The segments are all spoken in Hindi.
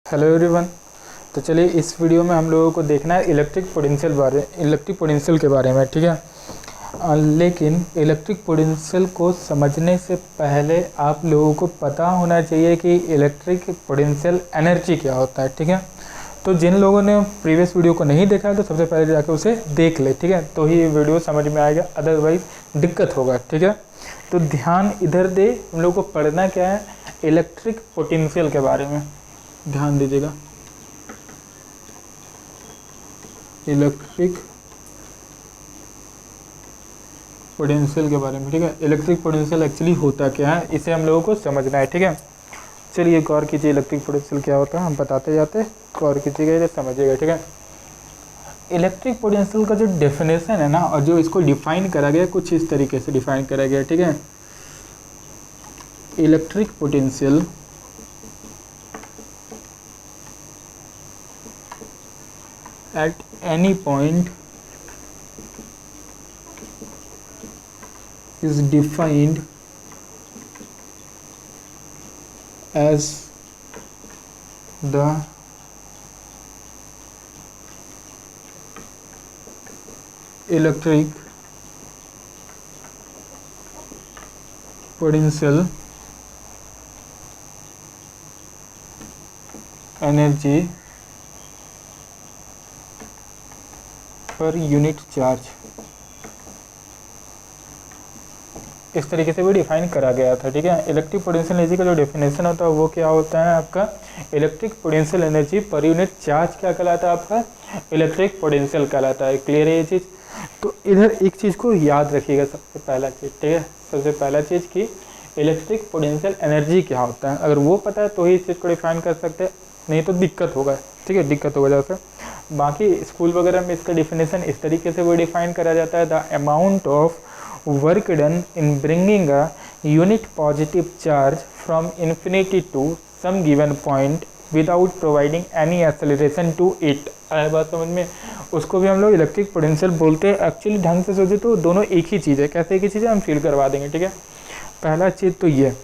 Hello everyone. तो चलिए इस वीडियो में हम लोगों को देखना है इलेक्ट्रिक पोटेंशियल के बारे में, ठीक है। लेकिन इलेक्ट्रिक पोटेंशियल को समझने से पहले आप लोगों को पता होना चाहिए कि इलेक्ट्रिक पोटेंशियल एनर्जी क्या होता है, ठीक है। तो जिन लोगों ने प्रीवियस वीडियो को नहीं देखा है तो सबसे पहले जाकर उसे देख ले, ठीक है, तो ही ये वीडियो समझ में आएगा, अदरवाइज दिक्कत होगा, ठीक है। तो ध्यान इधर दे, हम लोग को पढ़ना क्या है, इलेक्ट्रिक पोटेंशियल के बारे में ध्यान दीजिएगा। इलेक्ट्रिक पोटेंशियल के बारे में, ठीक है। इलेक्ट्रिक पोटेंशियल एक्चुअली होता क्या है, इसे हम लोगों को समझना है, ठीक है। चलिए गौर कीजिए, इलेक्ट्रिक पोटेंशियल क्या होता है हम बताते जाते, गौर कीजिएगा, इसे समझिएगा, ठीक है। इलेक्ट्रिक पोटेंशियल का जो डेफिनेशन है ना, और जो इसको डिफाइन करा गया, कुछ इस तरीके से डिफाइन करा गया, ठीक है। Electric potential at any point is defined as the electric potential energy per unit charge, इस तरीके से भी डिफाइन करा गया था, ठीक है। इलेक्ट्रिक पोटेंशियल एनर्जी का जो डेफिनेशन होता है वो क्या होता है आपका, electric potential energy per unit charge क्या कहलाता है आपका, इलेक्ट्रिक पोटेंशियल कहलाता है। क्लियर है ये चीज़। तो इधर एक चीज़ को याद रखिएगा, सबसे पहला चीज़, ठीक है, सबसे पहला चीज़ कि इलेक्ट्रिक पोटेंशियल एनर्जी क्या होता है, अगर वो पता है तो ही इस चीज़ को डिफाइन कर सकते हैं, नहीं तो दिक्कत होगा, ठीक है, दिक्कत होगा। जैसे बाकी स्कूल वगैरह में इसका डिफिनेशन इस तरीके से वो डिफाइन करा जाता है, the amount of work done in bringing a unit positive charge from infinity to some given point without providing any acceleration to it. आया बात समझ में। उसको भी हम लोग इलेक्ट्रिक पोटेंशियल बोलते हैं। एक्चुअली ढंग से सोचे तो दोनों एक ही चीज़ है। कैसे एक ही चीज़ है, हम फील करवा देंगे, ठीक है। पहला चीज़ तो ये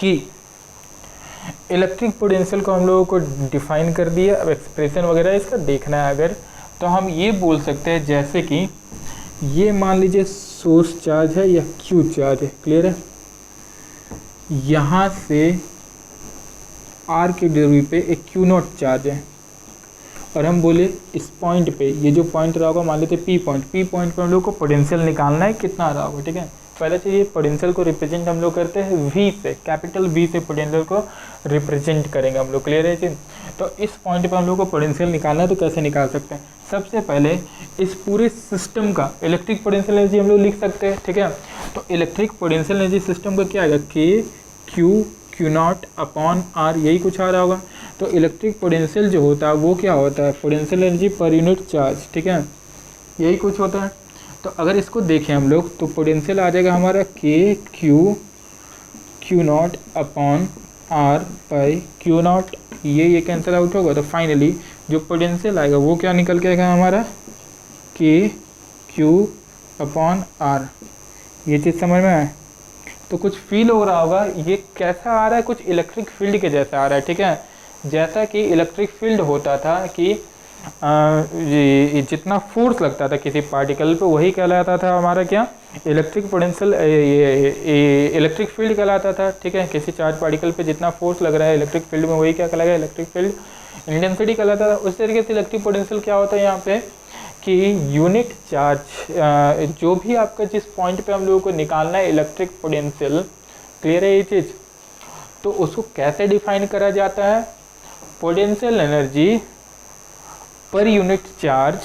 कि इलेक्ट्रिक पोटेंशियल को हम लोगों को डिफाइन कर दिया। अब एक्सप्रेशन वगैरह इसका देखना है अगर, तो हम ये बोल सकते हैं जैसे कि ये मान लीजिए सोर्स चार्ज है या क्यू चार्ज है, क्लियर है। यहाँ से आर की दूरी पे एक क्यू नॉट चार्ज है, और हम बोले इस पॉइंट पे, ये जो पॉइंट रहा होगा मान लेते पी पॉइंट पे हम लोग को पोटेंशियल निकालना है, कितना रहा होगा, ठीक है। पहले चाहिए पोटेंशियल को रिप्रेजेंट हम लोग करते हैं वी से, कैपिटल वी से पोटेंशियल को रिप्रेजेंट करेंगे हम लोग, क्लियर है चीज़। तो इस पॉइंट पे हम लोग को पोटेंशियल निकालना है, तो कैसे निकाल सकते हैं, सबसे पहले इस पूरे सिस्टम का इलेक्ट्रिक पोटेंशियल एनर्जी हम लोग लिख सकते हैं, ठीक है। तो इलेक्ट्रिक पोटेंशियल एनर्जी सिस्टम का क्या आएगा, के क्यू नॉट अपॉन आर, यही कुछ आ रहा होगा। तो इलेक्ट्रिक पोटेंशियल जो होता है वो क्या होता है, potential energy per unit charge, ठीक है, यही कुछ होता है। तो अगर इसको देखें हम लोग तो पोटेंशियल आ जाएगा हमारा k q naught upon r by q naught, ये कैंसिल आउट होगा। तो फाइनली जो पोटेंशियल आएगा वो क्या निकल के आएगा हमारा, के क्यू अपॉन आर। ये चीज़ समझ में आए तो कुछ फील हो रहा होगा, ये कैसा आ रहा है, कुछ इलेक्ट्रिक फील्ड के जैसा आ रहा है, ठीक है। जैसा कि इलेक्ट्रिक फील्ड होता था कि ये जितना फोर्स लगता था किसी पार्टिकल पे वही कहलाता था हमारा क्या, इलेक्ट्रिक पोटेंशियल, इलेक्ट्रिक फील्ड कहलाता था, ठीक है। किसी चार्ज पार्टिकल पे जितना फोर्स लग रहा है इलेक्ट्रिक फील्ड में वही क्या कहलाएगा, इलेक्ट्रिक फील्ड इंटेंसिटी कहलाता था। उस तरीके से इलेक्ट्रिक पोटेंशियल क्या होता है यहाँ पे कि यूनिट चार्ज जो भी आपका जिस पॉइंट पे हम लोगों को निकालना है इलेक्ट्रिक पोटेंशियल, क्लियर है ये चीज़। तो उसको कैसे डिफाइन करा जाता है, potential energy per unit charge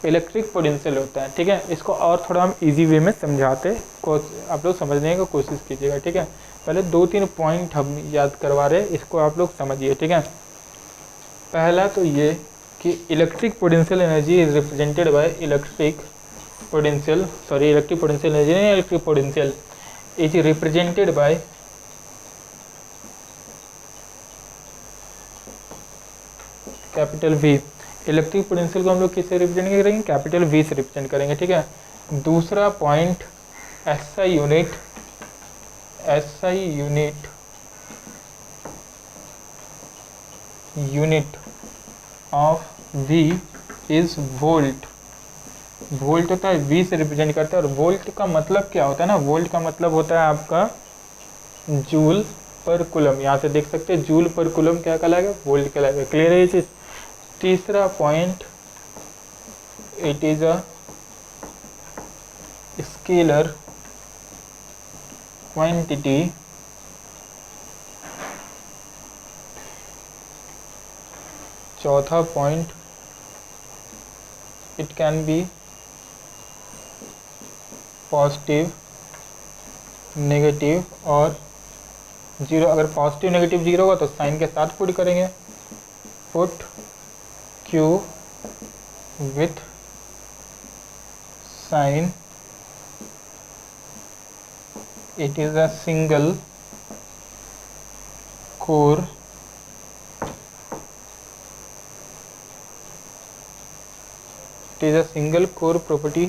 electric potential होता है, ठीक है। इसको और थोड़ा हम इजी वे में समझाते आप लोग समझने की कोशिश कीजिएगा, ठीक है। पहले 2-3 पॉइंट हम याद करवा रहे हैं, इसको आप लोग समझिए, ठीक है। पहला तो ये कि electric potential energy is represented by electric potential energy नहीं, electric potential is represented by capital V. Electric potential को हम लोग किससे रिप्रेजेंट करेंगे, कैपिटल वी से रिप्रेजेंट करेंगे, ठीक है। दूसरा point SI unit unit of V is volt. Volt होता है वी से रिप्रेजेंट करता है, और वोल्ट का मतलब क्या होता है ना, वोल्ट का मतलब होता है आपका जूल पर कुलम। यहाँ से देख सकते हैं जूल पर कुलम क्या कहलाएगा, वोल्ट कहलाएगा। क्लियर है ये चीज। तीसरा point, it is a scalar quantity चौथा point, it can be positive, negative और जीरो। अगर पॉजिटिव नेगेटिव जीरो होगा तो साइन के साथ पुट करेंगे, put Q with sign. It is a single core it is a single core property,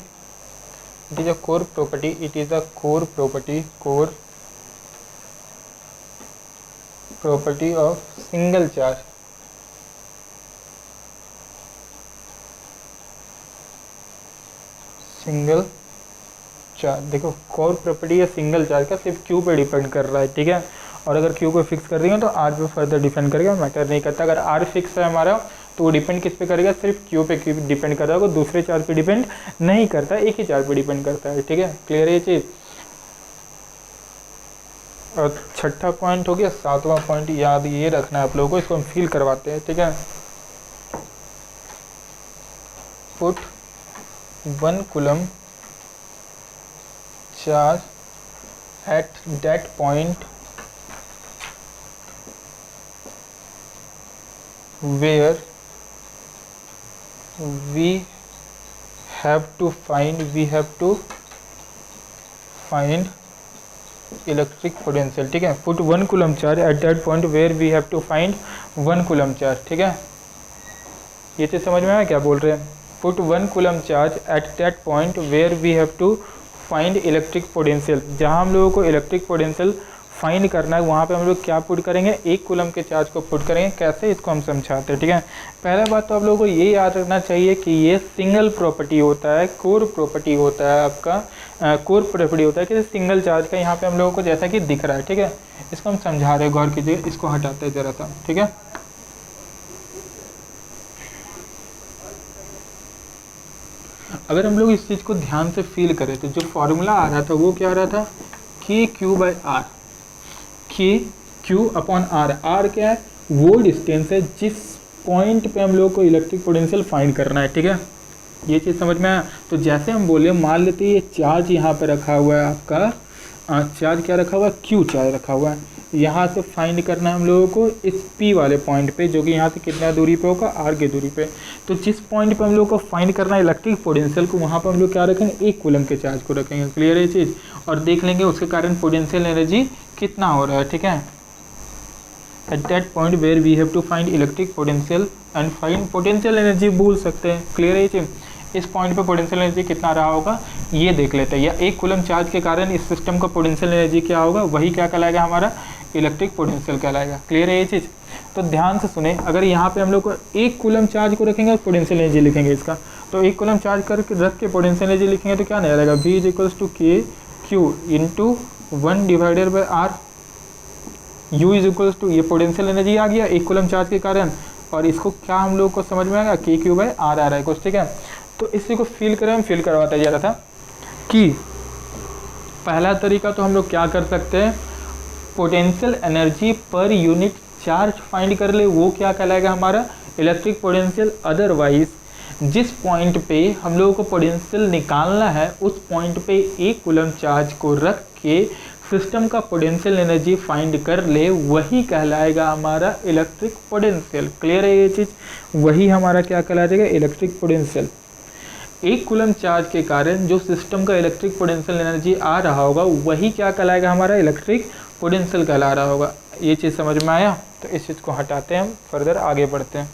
it is a core property, it is a core property, core property of single charge। Single charge, देखो कोर प्रॉपर्टी है सिंगल चार्ज का, सिर्फ क्यू पे डिपेंड कर रहा है, ठीक है। और अगर क्यू को फिक्स कर देंगे तो आर पे फर्दर डिपेंड करेगा, मैटर नहीं करता। अगर आर फिक्स है हमारा तो वो डिपेंड किस पे करेगा, सिर्फ क्यू पे डिपेंड कर रहा है, दूसरे चार्ज पे डिपेंड नहीं करता, एक ही चार्ज पे डिपेंड करता है, ठीक है। क्लियर है ये चीज। और छठा पॉइंट हो गया। सातवां पॉइंट याद ये रखना है आप लोगों को, इसको हम फील करवाते हैं, ठीक है। Put 1 coulomb charge at that point where we have to find electric potential, ठीक है। put 1 coulomb charge at that point where we have to find 1 coulomb charge, ठीक है। ये चीज समझ में आया क्या बोल रहे हैं। put 1 coulomb charge at that point where we have to find electric potential, जहाँ हम लोगों को इलेक्ट्रिक पोटेंशियल फाइंड करना है वहाँ पे हम लोग क्या पुट करेंगे, 1 कूलम के चार्ज को पुट करेंगे। कैसे, इसको हम समझाते हैं, ठीक है। पहला बात तो आप लोगों को ये याद रखना चाहिए कि ये सिंगल प्रॉपर्टी होता है, कोर प्रॉपर्टी होता है आपका, कोर प्रॉपर्टी होता है कि सिंगल चार्ज का। यहाँ पे हम लोगों को जैसा कि दिख रहा है, ठीक है। इसको हम समझा रहे हैं, गौर कीजिए, इसको हटाते हैं जरा सा, ठीक है। अगर हम लोग इस चीज़ को ध्यान से फील करें तो जो फॉर्मूला आ रहा था वो क्या आ रहा था, के क्यू बाई आर, के क्यू अपॉन आर। आर क्या है, वो डिस्टेंस है जिस पॉइंट पे हम लोग को इलेक्ट्रिक पोटेंशियल फाइंड करना है, ठीक है। ये चीज़ समझ में आया। तो जैसे हम बोले, मान लेते हैं ये चार्ज यहाँ पे रखा हुआ है आपका, चार्ज क्या रखा हुआ है, क्यू चार्ज रखा हुआ है। यहाँ से फाइंड करना है हम लोगों को इस पी वाले पॉइंट पे, जो कि यहाँ से कितना दूरी पे होगा, आर की दूरी पे। तो जिस पॉइंट पे हम लोग को फाइंड करना है इलेक्ट्रिक पोटेंशियल को, वहाँ पे हम लोग क्या रखेंगे, 1 कूलम के चार्ज को रखेंगे। क्लियर है ये चीज़। और देख लेंगे उसके कारण पोटेंशियल एनर्जी कितना हो रहा है, ठीक है। At that point where we have to find electric potential and find potential energy बोल सकते हैं। क्लियर है ये चीज़। इस पॉइंट पे पोटेंशियल एनर्जी कितना रहा होगा ये देख लेते हैं, या 1 कूलम चार्ज के कारण इस सिस्टम का पोटेंशियल एनर्जी क्या होगा, वही क्या कहलाएगा, हमारा इलेक्ट्रिक पोटेंशियल कहलाएगा। क्लियर है ये चीज़। तो ध्यान से सुने, अगर यहाँ पे हम लोग को 1 कूलम चार्ज को रखेंगे और पोटेंशियल एनर्जी लिखेंगे इसका, तो 1 कूलम चार्ज करके रख के पोटेंशियल एनर्जी लिखेंगे तो क्या नहीं रहेगा, V is equals to k q into 1 divided by r. U is equals to, ये पोटेंशियल एनर्जी आ गया 1 कूलम चार्ज के कारण, और इसको क्या हम लोग को समझ में आएगा, के क्यू बाई आर आ रहा है कुछ, ठीक है। तो इसी को फील करें, हम फील करवाते जा रहा था कि पहला तरीका तो हम लोग क्या कर सकते हैं, potential energy per unit charge find कर ले, वो क्या कहलाएगा, हमारा इलेक्ट्रिक पोटेंशियल। अदरवाइज जिस पॉइंट पे हम लोगों को पोटेंशियल निकालना है उस पॉइंट पे 1 कूलम चार्ज को रख के सिस्टम का पोटेंशियल एनर्जी फाइंड कर ले, वही कहलाएगा हमारा इलेक्ट्रिक पोटेंशियल। क्लियर है ये चीज़, वही हमारा क्या कहलाएगा, इलेक्ट्रिक पोटेंशियल। 1 कूलम चार्ज के कारण जो सिस्टम का इलेक्ट्रिक पोटेंशियल एनर्जी आ रहा होगा वही क्या कहलाएगा, हमारा इलेक्ट्रिक पोटेंशियल कहला रहा होगा। ये चीज़ समझ में आया। तो इस चीज़ को हटाते हैं, हम फर्दर आगे बढ़ते हैं।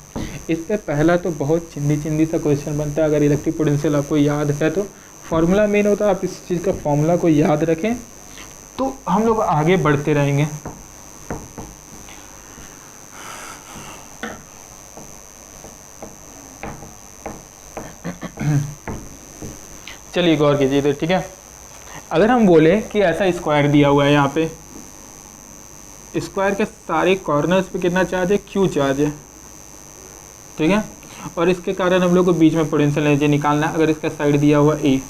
इससे पहला तो बहुत चिंदी सा क्वेश्चन बनता है, अगर इलेक्ट्रिक पोटेंशियल आपको याद है तो फॉर्मूला मेन होता है, आप इस चीज़ का फॉर्मूला को याद रखें तो हम लोग आगे बढ़ते रहेंगे। चलिए गौर कीजिए इधर, ठीक है। अगर हम बोले कि ऐसा स्क्वायर दिया हुआ है, यहाँ पे स्क्वायर के सारे कॉर्नर्स पे कितना चार्ज है, क्यू चार्ज है, ठीक है। और इसके कारण हम लोग को बीच में पोटेंशियल एनर्जी निकालना है। अगर इसका साइड दिया हुआ ए,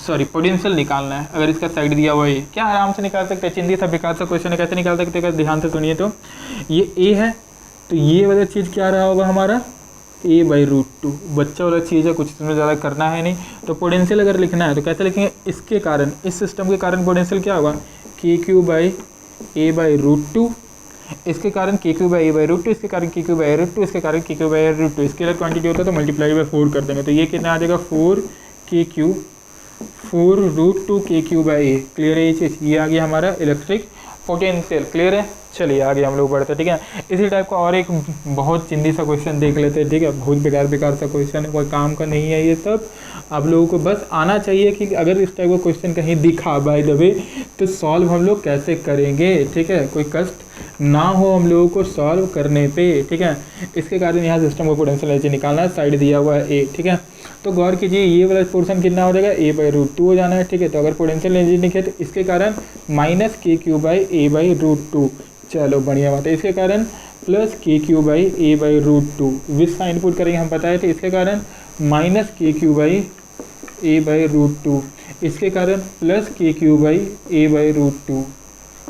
सॉरी पोटेंशियल निकालना है, अगर इसका साइड दिया हुआ ए, क्या आराम से निकाल सकते हैं। चिंदी सा बेकार सा क्वेश्चन है, कैसे निकाल सकते हैं, ध्यान से सुनिए। तो ये ए है, तो ये वाला चीज़ क्या रहा होगा हमारा, a/√2। बच्चा वाला चीज़ है, कुछ इसमें ज़्यादा करना है नहीं। तो पोटेंशियल अगर लिखना है तो कैसे लिखेंगे, इसके कारण, इस सिस्टम के कारण पोटेंशियल क्या होगा, KQ/A/√2, इसके कारण KQ/A/√2, इसके कारण KQ/A/√2, इसके कारण KQ/A/√2। इसके लिए क्वांटिटी होता है तो मल्टीप्लाई बाय 4 कर देंगे, तो ये कितना आ जाएगा 4KQ, 4√2 KQ/A। क्लियर है ये चीज़, ये आ गया हमारा इलेक्ट्रिक पोटेंशियल। क्लियर है, चलिए आगे हम लोग बढ़ते हैं, ठीक है। इसी टाइप का और एक बहुत चिंदी सा क्वेश्चन देख लेते हैं, ठीक है। बहुत बेकार सा क्वेश्चन है, कोई काम का नहीं है ये सब। आप लोगों को बस आना चाहिए कि अगर इस टाइप का क्वेश्चन कहीं दिखा बाय द वे तो सॉल्व हम लोग कैसे करेंगे, ठीक है। कोई कष्ट ना हो हम लोगों को सॉल्व करने पे, ठीक है। इसके कारण यहाँ सिस्टम को पोटेंशियल एनर्जी निकालना है, साइड दिया हुआ है ए, ठीक है। तो गौर कीजिए ये वाला पोर्शन कितना हो जाएगा, a/√2 हो जाना है, ठीक है। तो अगर पोटेंशियल एनर्जी लिखे तो इसके कारण -KQ/A/√2। चलो बढ़िया बात है। इसके कारण plus KQ/A/√2 with sign put करेंगे, हम बताए थे। इसके कारण -KQ/A/√2, इसके कारण प्लस KQ/A/√2।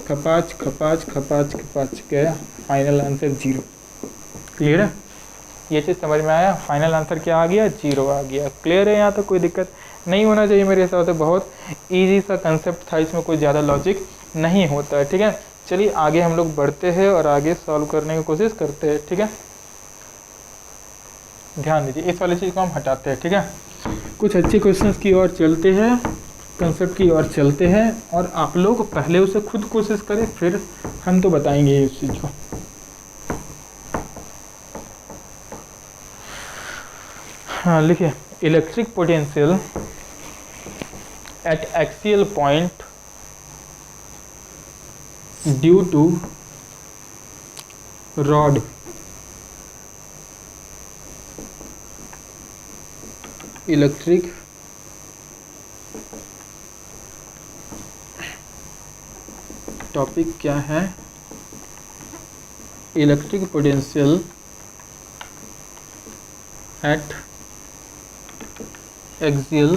खपाच खपाच खपाच खपाच, गया फाइनल आंसर 0। क्लियर है, ये चीज़ समझ में आया। फाइनल आंसर क्या आ गया, 0 आ गया। क्लियर है, यहाँ तो कोई दिक्कत नहीं होना चाहिए मेरे हिसाब से। बहुत ईजी सा कंसेप्ट था, इसमें कोई ज़्यादा लॉजिक नहीं होता है, ठीक है। चलिए आगे हम लोग बढ़ते हैं और आगे सॉल्व करने की कोशिश करते हैं, ठीक है। ध्यान दीजिए, इस वाली चीज़ को हम हटाते हैं, ठीक है। कुछ अच्छे क्वेश्चंस की ओर चलते हैं, कंसेप्ट की ओर चलते हैं, और आप लोग पहले उसे खुद कोशिश करें, फिर हम तो बताएंगे इस चीज़ को। हाँ लिखिए, electric potential at axial point due to rod electric topic क्या है, electric potential at axial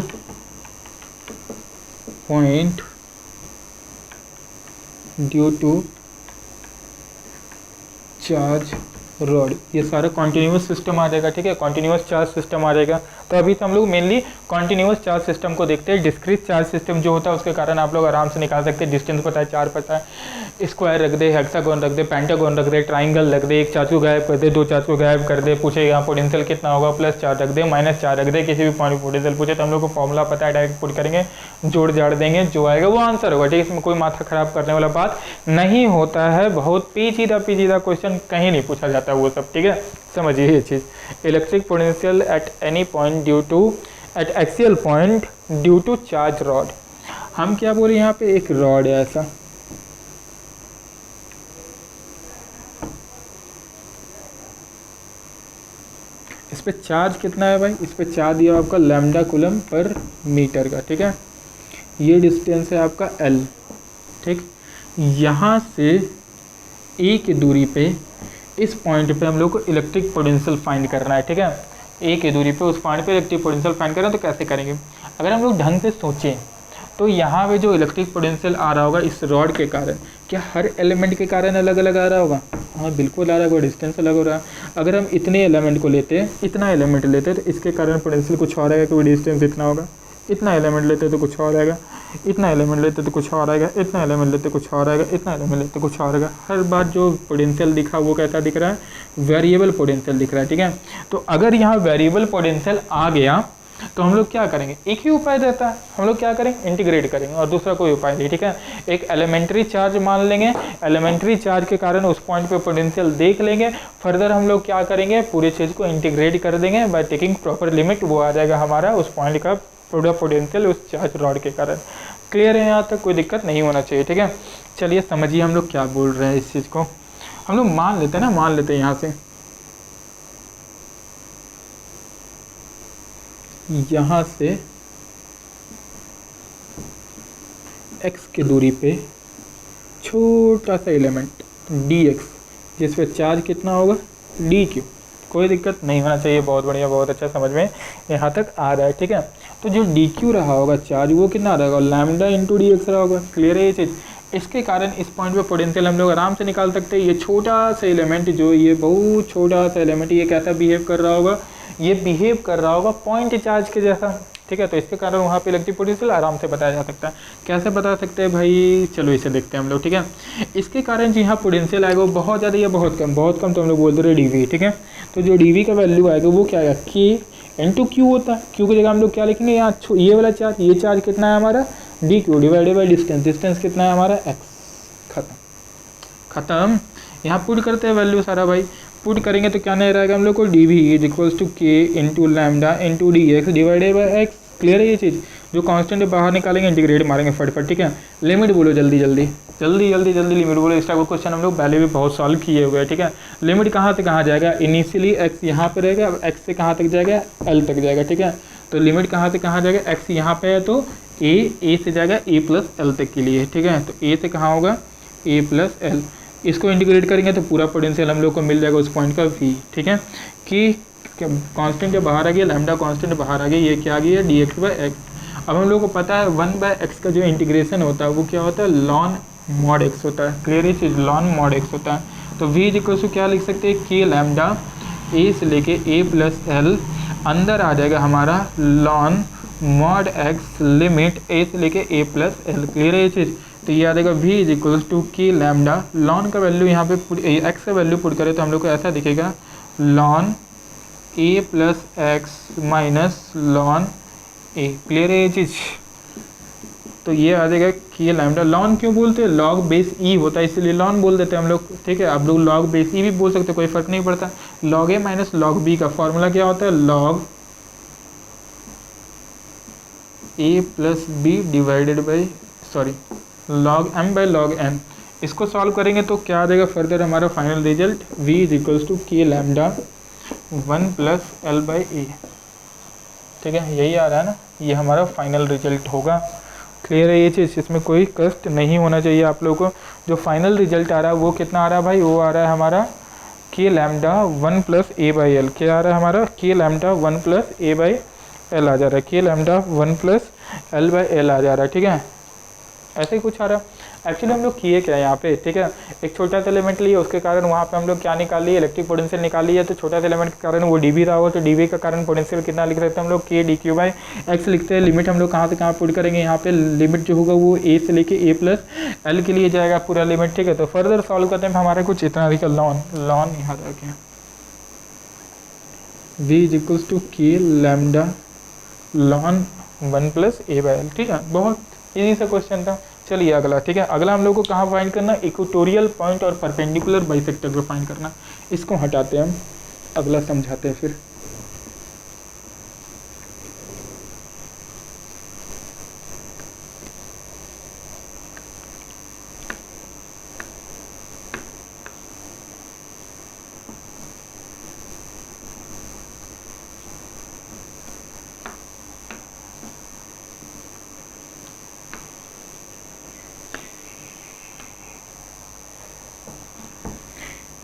point due to charge rod. ये सारा कॉन्टिन्यूस सिस्टम आ जाएगा, ठीक है। कॉन्टिन्यूस चार्ज सिस्टम आ जाएगा। तो अभी तो हम लोग मेनली कॉन्टिन्यूस चार्ज सिस्टम को देखते हैं। डिस्क्रीट चार्ज सिस्टम जो होता है उसके कारण आप लोग आराम से निकाल सकते हैं। डिस्टेंस पता है, चार पता है, स्क्वायर रख दे, हेक्सागोन रख दे, पेंटागोन रख दे, ट्राइंगल रख दे, एक चार्ज को गायब कर दे, दो चार्ज को गायब कर दे, पूछे यहाँ पोटेंशियल कितना होगा, +4 रख दे, -4 रख दे, किसी भी पॉइंट पोटेंशियल पूछे तो हम लोग को फॉर्मूला पता है, डायरेक्ट पुट करेंगे, जोड़ जाड़ देंगे, जो आएगा वो आंसर होगा, ठीक है। इसमें कोई माथा खराब करने वाला बात नहीं होता है। बहुत पेचीदा क्वेश्चन कहीं नहीं पूछा जाता है वो सब, ठीक है। समझिए ये चीज़। Electric potential at any point due to at axial point due to charge rod. हम क्या बोले, यहाँ पे एक रॉड है ऐसा, इस पे चार्ज कितना है भाई, इस पे चार्ज दिया आपका लैम्डा कूलम पर मीटर का, ठीक है। ये डिस्टेंस है आपका L, ठीक। यहाँ से ए की दूरी पे, इस पॉइंट पे हम लोग को इलेक्ट्रिक पोटेंशियल फाइंड करना है, ठीक है। ए की दूरी पे उस पॉइंट पे इलेक्ट्रिक पोटेंशियल फाइंड करना है, तो कैसे करेंगे। अगर हम लोग ढंग से सोचें तो यहाँ पे जो इलेक्ट्रिक पोटेंशियल आ रहा होगा इस रॉड के कारण, क्या हर एलिमेंट के कारण अलग अलग आ रहा होगा, हाँ बिल्कुल आ रहा होगा, डिस्टेंस अलग हो रहा है। अगर हम इतने एलिमेंट को लेते हैं, इतना एलिमेंट लेते हैं, तो इसके कारण पोटेंशियल कुछ और आएगा, क्योंकि डिस्टेंस इतना होगा। इतना एलिमेंट लेते तो कुछ और आएगा, इतना एलिमेंट लेते तो कुछ और आएगा, इतना एलिमेंट लेते कुछ और आएगा, इतना एलिमेंट लेते कुछ और आएगा। हर बार जो पोटेंशियल दिखा वो कैसा दिख रहा है, वेरिएबल पोटेंशियल दिख रहा है, ठीक है। तो अगर यहाँ वेरिएबल पोटेंशियल आ गया तो हम लोग क्या करेंगे, एक ही उपाय रहता है, हम लोग क्या करेंगे, इंटीग्रेट करेंगे, और दूसरा कोई उपाय नहीं, ठीक है। एक एलिमेंट्री चार्ज मान लेंगे, एलिमेंट्री चार्ज के कारण उस पॉइंट पे पोटेंशियल देख लेंगे, फर्दर हम लोग क्या करेंगे, पूरी चीज़ को इंटीग्रेट कर देंगे बाय टेकिंग प्रॉपर लिमिट, वो आ जाएगा हमारा उस पॉइंट का पूरा पोटेंशियल उस चार्ज रॉड के कारण। क्लियर है, यहाँ तक कोई दिक्कत नहीं होना चाहिए, ठीक है। चलिए समझिए हम लोग क्या बोल रहे हैं इस चीज़ को। हम लोग मान लेते हैं ना, मान लेते हैं यहाँ से यहाँ से x की दूरी पे छोटा सा एलिमेंट dx, जिस पे चार्ज कितना होगा dq। कोई दिक्कत नहीं होना चाहिए, बहुत बढ़िया, बहुत अच्छा, समझ में यहाँ तक आ रहा है, ठीक है। तो जो dq रहा होगा चार्ज वो कितना रहेगा, लैम्डा इंटू dx रहा होगा। क्लियर है ये चीज़। इसके कारण इस पॉइंट पे पोटेंशियल हम लोग आराम से निकाल सकते हैं। ये छोटा सा एलिमेंट, जो ये बहुत छोटा सा एलिमेंट, ये कैसा बिहेव कर रहा होगा, ये बिहेव कर रहा होगा पॉइंट चार्ज के जैसा, ठीक है। तो इसके कारण वहाँ पे इलेक्ट्रिक पोटेंशियल आराम से बताया जा सकता है। कैसे बता सकते हैं भाई, चलो इसे देखते हैं हम लोग, ठीक है। इसके कारण जो यहाँ पोटेंशियल आएगा वो बहुत ज़्यादा या बहुत कम तो हम लोग बोलते रहे dV, ठीक है। तो जो dV का वैल्यू आएगा वो क्या आएगा, K इंटू क्यू होता है। क्यू की जगह हम लोग क्या लिखेंगे, यहाँ ये वाला चार्ज, ये चार्ज कितना है हमारा dQ divided by distance, distance कितना है हमारा x। खत्म। यहाँ पुट करते हैं वैल्यू सारा भाई, पुट करेंगे तो क्या नहीं रहेगा हम लोग को, dV is equals to K into lambda into dx divided by x। Clear है ये चीज़। जो कांस्टेंट बाहर निकालेंगे इंटीग्रेट मारेंगे फटफट, ठीक है। लिमिट बोलो जल्दी लिमिट बोलो। इस टाइप का क्वेश्चन हम लोग पहले भी बहुत सॉल्व किए हुए हैं, ठीक है। लिमिट कहाँ से कहाँ जाएगा, इनिशियली x यहाँ पे रहेगा, x से कहाँ तक जाएगा, l तक जाएगा, ठीक है। तो लिमिट कहाँ से कहाँ जाएगा, x यहाँ पे है तो a से जाएगा a प्लस एल तक के लिए, ठीक है। तो a से कहाँ होगा, a प्लस एल। इसको इंटीग्रेट करेंगे तो पूरा पोटेंशियल हम लोग को मिल जाएगा उस पॉइंट का v, ठीक है। कि कांस्टेंट जब बाहर आ गया, लैम्डा कांस्टेंट बाहर आ गया, ये क्या आ गया, dx बाई एक्स। अब हम लोग को पता है 1/x का जो इंटीग्रेशन होता है वो क्या होता है, ln mod x होता है। क्लियर ये चीज़, ln mod x होता है। तो v इज इक्वल टू क्या लिख सकते हैं, k लैम्डा a से लेके a प्लस एल, अंदर आ जाएगा हमारा ln mod x limit a से लेके a प्लस एल। क्लियर है ये चीज़। तो ये आ जाएगा v is equal to k lambda, ln का वैल्यू यहाँ पे x का वैल्यू पुट करें तो हम लोग को ऐसा दिखेगा, ln a plus x minus ln a। Clear है ये चीज़। तो ये आ जाएगा कि लैम्डा, लॉन क्यों बोलते हैं, लॉग बेस ई होता है इसलिए लॉन बोल देते हैं हम लोग, ठीक है। आप लोग लॉग बेस ई भी बोल सकते हैं, कोई फर्क नहीं पड़ता। Log a minus log b का फॉर्मूला क्या होता है, log a plus b divided by log m by log n. इसको सॉल्व करेंगे तो क्या आ जाएगा फर्दर हमारा final result, v is equals to k lambda 1 plus L by a, ठीक है। यही आ रहा है ना, ये हमारा फाइनल रिजल्ट होगा। क्लियर है ये चीज़, इसमें कोई कष्ट नहीं होना चाहिए आप लोगों को। जो फाइनल रिजल्ट आ रहा है वो कितना आ रहा है भाई, वो आ रहा है हमारा K lambda 1 plus a by L. क्या आ रहा है हमारा, K lambda 1 plus a by L आ जा रहा है, K lambda 1 plus L by L आ जा रहा है, ठीक है। ऐसे ही कुछ आ रहा है। एक्चुअली हम लोग किए क्या है यहाँ पे, ठीक है, एक छोटा सा एलिमेंट लिए, उसके कारण वहाँ पे हम लोग क्या निकाल लिए, इलेक्ट्रिक पोटेंशियल निकाल लिया। तो छोटा सा एलिमेंट के कारण वो dV रहा होगा, तो dV का कारण पोटेंशियल कितना लिख सकते हैं हम लोग, k dq बाई x लिखते हैं। लिमिट हम लोग कहाँ से कहाँ पुट करेंगे, यहाँ पे लिमिट जो होगा वो a से लेके a प्लस एल के लिए जाएगा पूरा लिमिट, ठीक है। तो फर्दर सॉल्व करते हैं हमारा कुछ इतना दिखा, लॉन यहाँ रखें, v is equals to k lambda lawn 1 plus a by L, ठीक है। बहुत इजी सा क्वेश्चन था। चलिए अगला, ठीक है। अगला हम लोग को कहाँ फाइंड करना, इक्वेटोरियल पॉइंट और परपेंडिकुलर बाइसेक्टर को फाइंड करना। इसको हटाते हैं हम, अगला समझाते हैं फिर।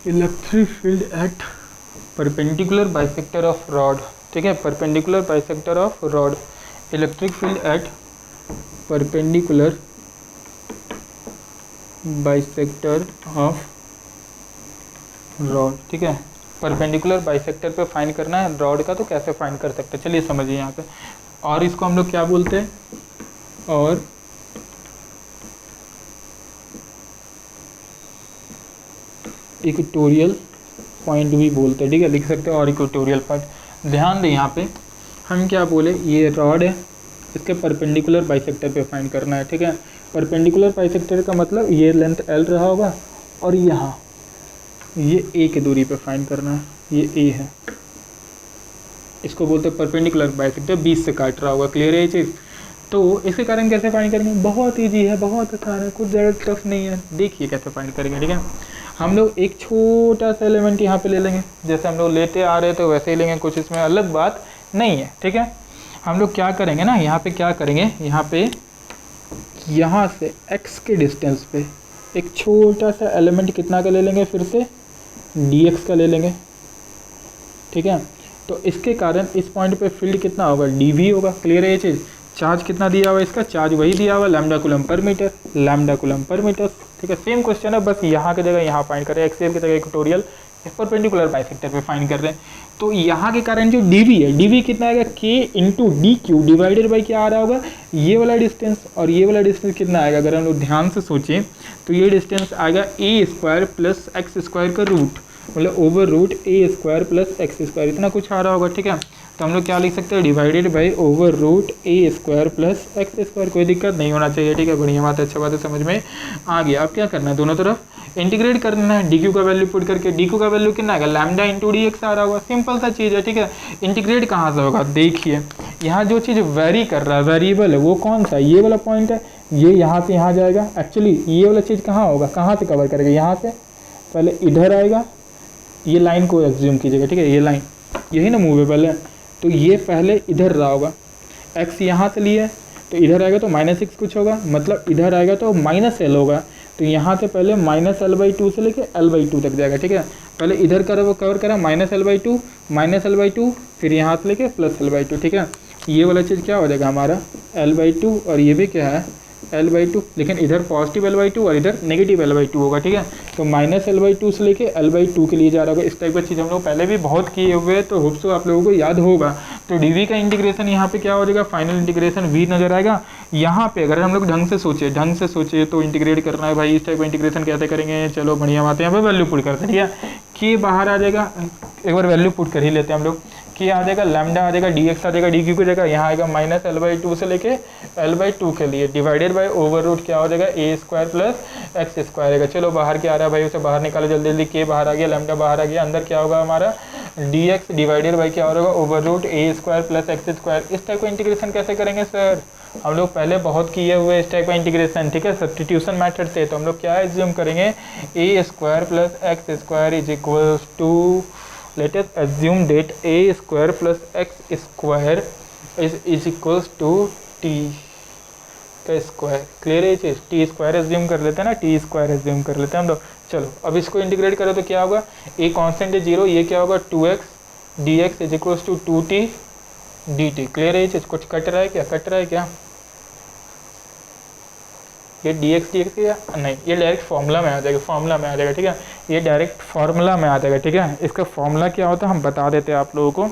Electric field at perpendicular bisector of rod, ठीक है, perpendicular bisector of rod, electric field at perpendicular bisector of rod, ठीक है। परपेंडिकुलर बाइसेक्टर पे फाइंड करना है रॉड का, तो कैसे फाइंड कर सकते हैं, चलिए समझिए यहाँ पे। और इसको हम लोग क्या बोलते हैं, और इक्वेटोरियल पॉइंट भी बोलते हैं, ठीक है, लिख सकते हैं। और इक्वेटोरियल पॉइंट, ध्यान दें यहाँ पे हम क्या बोले, ये रॉड है, इसके परपेंडिकुलर बाइसेक्टर पे फाइंड करना है, ठीक है। परपेंडिकुलर बाइसेक्टर का मतलब ये लेंथ एल रहा होगा और यहाँ ये ए की दूरी पे फाइंड करना है, ये ए है, इसको बोलते हैं परपेंडिकुलर बाइसेक्टर, 20 से काट रहा होगा। क्लियर है ये चीज़। तो इसके कारण कैसे फाइंड करेंगे, बहुत ईजी है, बहुत आसान है, कुछ ज़्यादा टफ नहीं है। देखिए कैसे फाइंड करेंगे, ठीक है। हम लोग एक छोटा सा एलिमेंट यहाँ पे ले लेंगे, जैसे हम लोग लेते आ रहे थे वैसे ही लेंगे, कुछ इसमें अलग बात नहीं है, ठीक है। हम लोग क्या करेंगे ना, यहाँ पे क्या करेंगे, यहाँ से x के डिस्टेंस पे एक छोटा सा एलिमेंट कितना का ले लेंगे, फिर से dx का ले लेंगे, ठीक है। तो इसके कारण इस पॉइंट पे फील्ड कितना होगा, dv होगा। क्लियर है ये चीज़। चार्ज कितना दिया हुआ इसका, चार्ज वही दिया हुआ लैम्डा कूलम पर मीटर, ठीक है। सेम क्वेश्चन है, बस यहाँ की जगह यहाँ फाइंड करें, एक्सएल की जगह इक्वेटोरियल परपेंडिकुलर बाइसेक्टर पे फाइंड कर रहे हैं। तो यहाँ के कारण जो dv है, dv कितना आएगा, k into d q divided by क्या आ रहा होगा, ये वाला डिस्टेंस, और ये वाला डिस्टेंस कितना आएगा, अगर हम लोग ध्यान से सोचें तो ये डिस्टेंस आएगा a square plus x square का रूट, मतलब over root a square plus x square, इतना कुछ आ रहा होगा, ठीक है। तो हम लोग क्या लिख सकते हैं, divided by over root a square plus x square. कोई दिक्कत नहीं होना चाहिए, ठीक है, बढ़िया बात है, अच्छा बात है, समझ में आ गया। अब क्या करना है, दोनों तरफ इंटीग्रेट करना है, डी का वैल्यू पुट करके, डी का वैल्यू कितना आएगा, लैम्डा इंटू डी एक्स आ रहा होगा, सिंपल सा चीज़ है, ठीक है। इंटीग्रेट कहाँ से होगा, देखिए यहाँ जो चीज़ वेरी कर रहा है, वेरिएबल है, वो कौन सा, ये वाला पॉइंट है, ये यहाँ से यहाँ जाएगा। एक्चुअली ये वाला चीज़ कहाँ होगा, कहाँ से कवर करेगा, यहाँ से पहले इधर आएगा, ये लाइन को एज्यूम कीजिएगा, ठीक है, ये लाइन यही ना मूवेबल है, तो ये पहले इधर रहा होगा, x यहाँ से लिया है तो इधर आएगा तो -6 कुछ होगा, मतलब इधर आएगा तो -l होगा, तो यहाँ से पहले -l/2 से लेके l/2 तक जाएगा, ठीक है। पहले इधर कवर करा -l/2, फिर यहाँ से लेके +l/2, ठीक है। ये वाला चीज़ क्या हो जाएगा हमारा l/2, और ये भी क्या है l/2, लेकिन इधर पॉजिटिव l/2 और इधर नेगेटिव l/2 होगा, ठीक है। तो -l/2 से लेके l/2 के लिए जा रहा होगा। इस टाइप का चीज़ हम लोग पहले भी बहुत किए हुए हैं, तो होप सो आप लोगों को याद होगा। तो dv का इंटीग्रेशन यहाँ पे क्या हो जाएगा, फाइनल इंटीग्रेशन v नजर आएगा। यहाँ पे अगर हम लोग ढंग से सोचे तो इंटीग्रेट करना है भाई, इस टाइप का इंटीग्रेशन कैसे करेंगे, चलो बढ़िया बात है, यहाँ पे वैल्यू पुट करते हैं, ठीक है। कि बाहर आ जाएगा, एक बार वैल्यू पुट कर ही लेते हैं हम लोग, कि आ जाएगा लैम्डा आ जाएगा, dx आ जाएगा, dq की जगह यहाँ आएगा -l/2 से लेके l/2 के लिए, डिवाइडेड बाय ओवर रूट क्या हो जाएगा, a square plus x square आएगा। चलो बाहर क्या आ रहा है भाई, उसे बाहर निकालो जल्दी जल्दी, k बाहर आ गया, लैम्डा बाहर आ गया, अंदर क्या होगा हमारा dx डिवाइडेड बाई क्या होगा, over root a square plus x square. इस टाइप का इंटीग्रेशन कैसे करेंगे सर, हम लोग पहले बहुत किए हुए इस टाइप का इंटीग्रेशन, ठीक है, सब्स्टिट्यूशन मेथड से। तो हम लोग क्या एज्यूम करेंगे, a square plus x square is equals to, let us assume that a square plus x square is equals to t का स्क्वायर। क्लियर है ये चीज़, टी स्क्वायर एज्यूम कर लेते हैं ना, टी स्क्वायर एज्यूम कर लेते हैं हम लोग। चलो अब इसको इंटीग्रेट करो तो क्या होगा, ए कांस्टेंट है 0, ये क्या होगा 2x dx is equals to 2t dt। Clear है ये चीज़, कुछ कट रहा है क्या, ये dx या नहीं, ये डायरेक्ट फार्मूला में आ जाएगा, ठीक है, ये डायरेक्ट फार्मूला में आ जाएगा, ठीक है। इसका फार्मूला क्या होता है हम बता देते हैं आप लोगों को।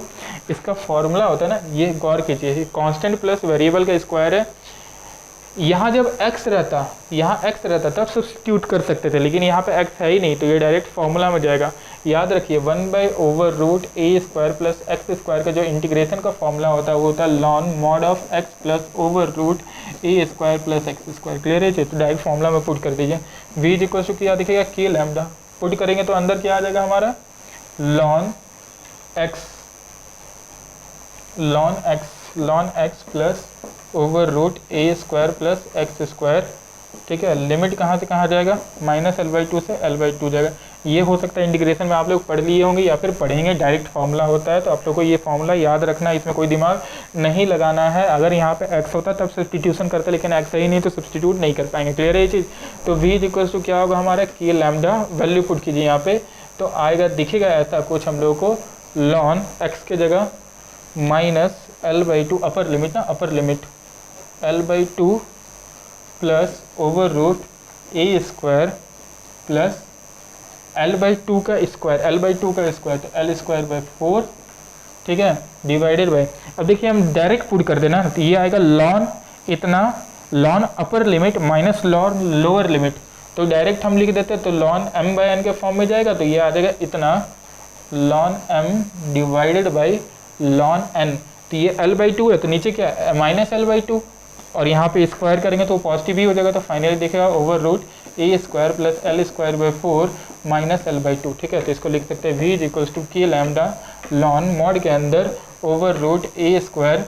इसका फार्मूला होता है ना, ये गौर कीजिए, कांस्टेंट प्लस वेरिएबल का स्क्वायर है। यहाँ जब x रहता तब सब्स्टिट्यूट कर सकते थे, लेकिन यहाँ पे x है ही नहीं, तो ये डायरेक्ट फार्मूला में जाएगा। याद रखिए 1/ओवर root a square plus x square का जो इंटीग्रेशन का फॉर्मूला होता है वो होता है ln mod of x plus over root a square plus x square. Clear है, तो डायरेक्ट फॉर्मूला में पुट कर दीजिए। v इज इक्वल टू क्या दिखेगा, k लैम्डा, पुट करेंगे तो अंदर क्या आ जाएगा हमारा ln x plus over root a square plus x square, ठीक है। लिमिट कहाँ से कहाँ जाएगा, -l/2 से l/2 जाएगा। ये हो सकता है इंटीग्रेशन में आप लोग पढ़ लिए होंगे या फिर पढ़ेंगे, डायरेक्ट फार्मूला होता है, तो आप लोग को ये फार्मूला याद रखना है, इसमें कोई दिमाग नहीं लगाना है। अगर यहाँ पे x होता तब सब्स्टिट्यूशन करते, लेकिन x ही नहीं तो सब्स्टिट्यूट नहीं कर पाएंगे। क्लियर है ये चीज़। तो v इज इक्वल टू क्या होगा हमारा, k लैम्डा, वैल्यू पुट कीजिए यहाँ पे, तो आएगा दिखेगा ऐसा कुछ हम लोगों को, लॉन x के जगह -l/2 upper limit l/2 plus over root a square plus l/2 का स्क्वायर तो l स्क्वायर बाई 4, ठीक है, डिवाइडेड बाई, अब देखिए हम डायरेक्ट पुट कर देना, तो ये आएगा लॉन अपर limit minus lawn lower limit, तो डायरेक्ट हम लिख देते हैं, तो लॉन m/n के फॉर्म में जाएगा, तो ये आ जाएगा इतना lawn m divided by lawn n। तो ये l/2 है, तो नीचे क्या है -l/2, और यहाँ पे स्क्वायर करेंगे तो पॉजिटिव ही हो जाएगा, तो फाइनली दिखेगा over root a square plus l square by 4 -l/2, ठीक है। तो इसको लिख सकते हैं v is equals to k lambda ln mod के अंदर over root a square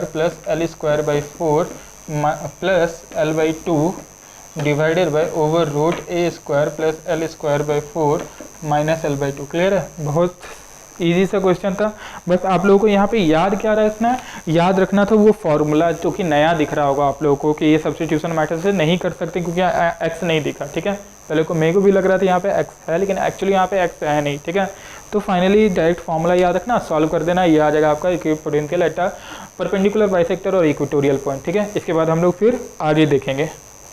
plus l square by 4 plus l/2 divided by over root a square plus l square by 4 -l/2। Clear है, बहुत इजी सा क्वेश्चन था। बस आप लोगों को यहाँ पे याद क्या रखना है, याद रखना था वो फॉर्मूला जो कि नया दिख रहा होगा आप लोगों को कि ये सब्स्टिट्यूशन मेथड से नहीं कर सकते क्योंकि एक्स नहीं दिखा, ठीक है। पहले को मेरे को भी लग रहा था यहाँ पे एक्स है, लेकिन एक्चुअली यहाँ पे एक्स है नहीं, ठीक है। तो फाइनली डायरेक्ट फॉर्मूला याद रखना, सॉल्व कर देना, ये आ जाएगा आपका equipotential at a perpendicular bisector और इक्वेटोरियल पॉइंट, ठीक है। इसके बाद हम लोग फिर आगे देखेंगे।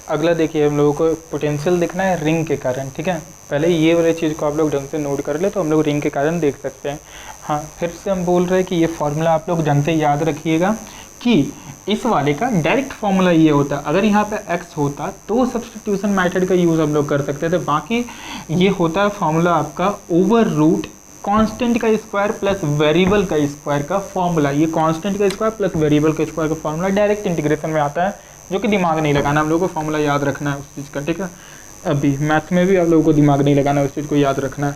अगला देखिए, हम लोगों को पोटेंशियल देखना है रिंग के कारण, ठीक है। पहले ये वाली चीज़ को आप लोग ढंग से नोट कर ले तो हम लोग रिंग के कारण देख सकते हैं। हाँ, फिर से हम बोल रहे हैं कि ये फॉर्मूला आप लोग ढंग से याद रखिएगा कि इस वाले का डायरेक्ट फॉर्मूला ये होता है, अगर यहाँ पे x होता तो सब्स्टिट्यूशन मेथड का यूज़ हम लोग कर सकते थे। बाकी ये होता है फॉर्मूला आपका ओवर रूट कांस्टेंट का स्क्वायर प्लस वेरिएबल का स्क्वायर का फॉर्मूला। ये कांस्टेंट का स्क्वायर प्लस वेरिएबल का स्क्वायर का फॉर्मूला डायरेक्ट इंटीग्रेशन में आता है, जो कि दिमाग नहीं लगाना, हम लोगों को फॉर्मूला याद रखना है उस चीज़ का, ठीक है। अभी मैथ्स में भी आप लोगों को दिमाग नहीं लगाना, उस चीज़ को याद रखना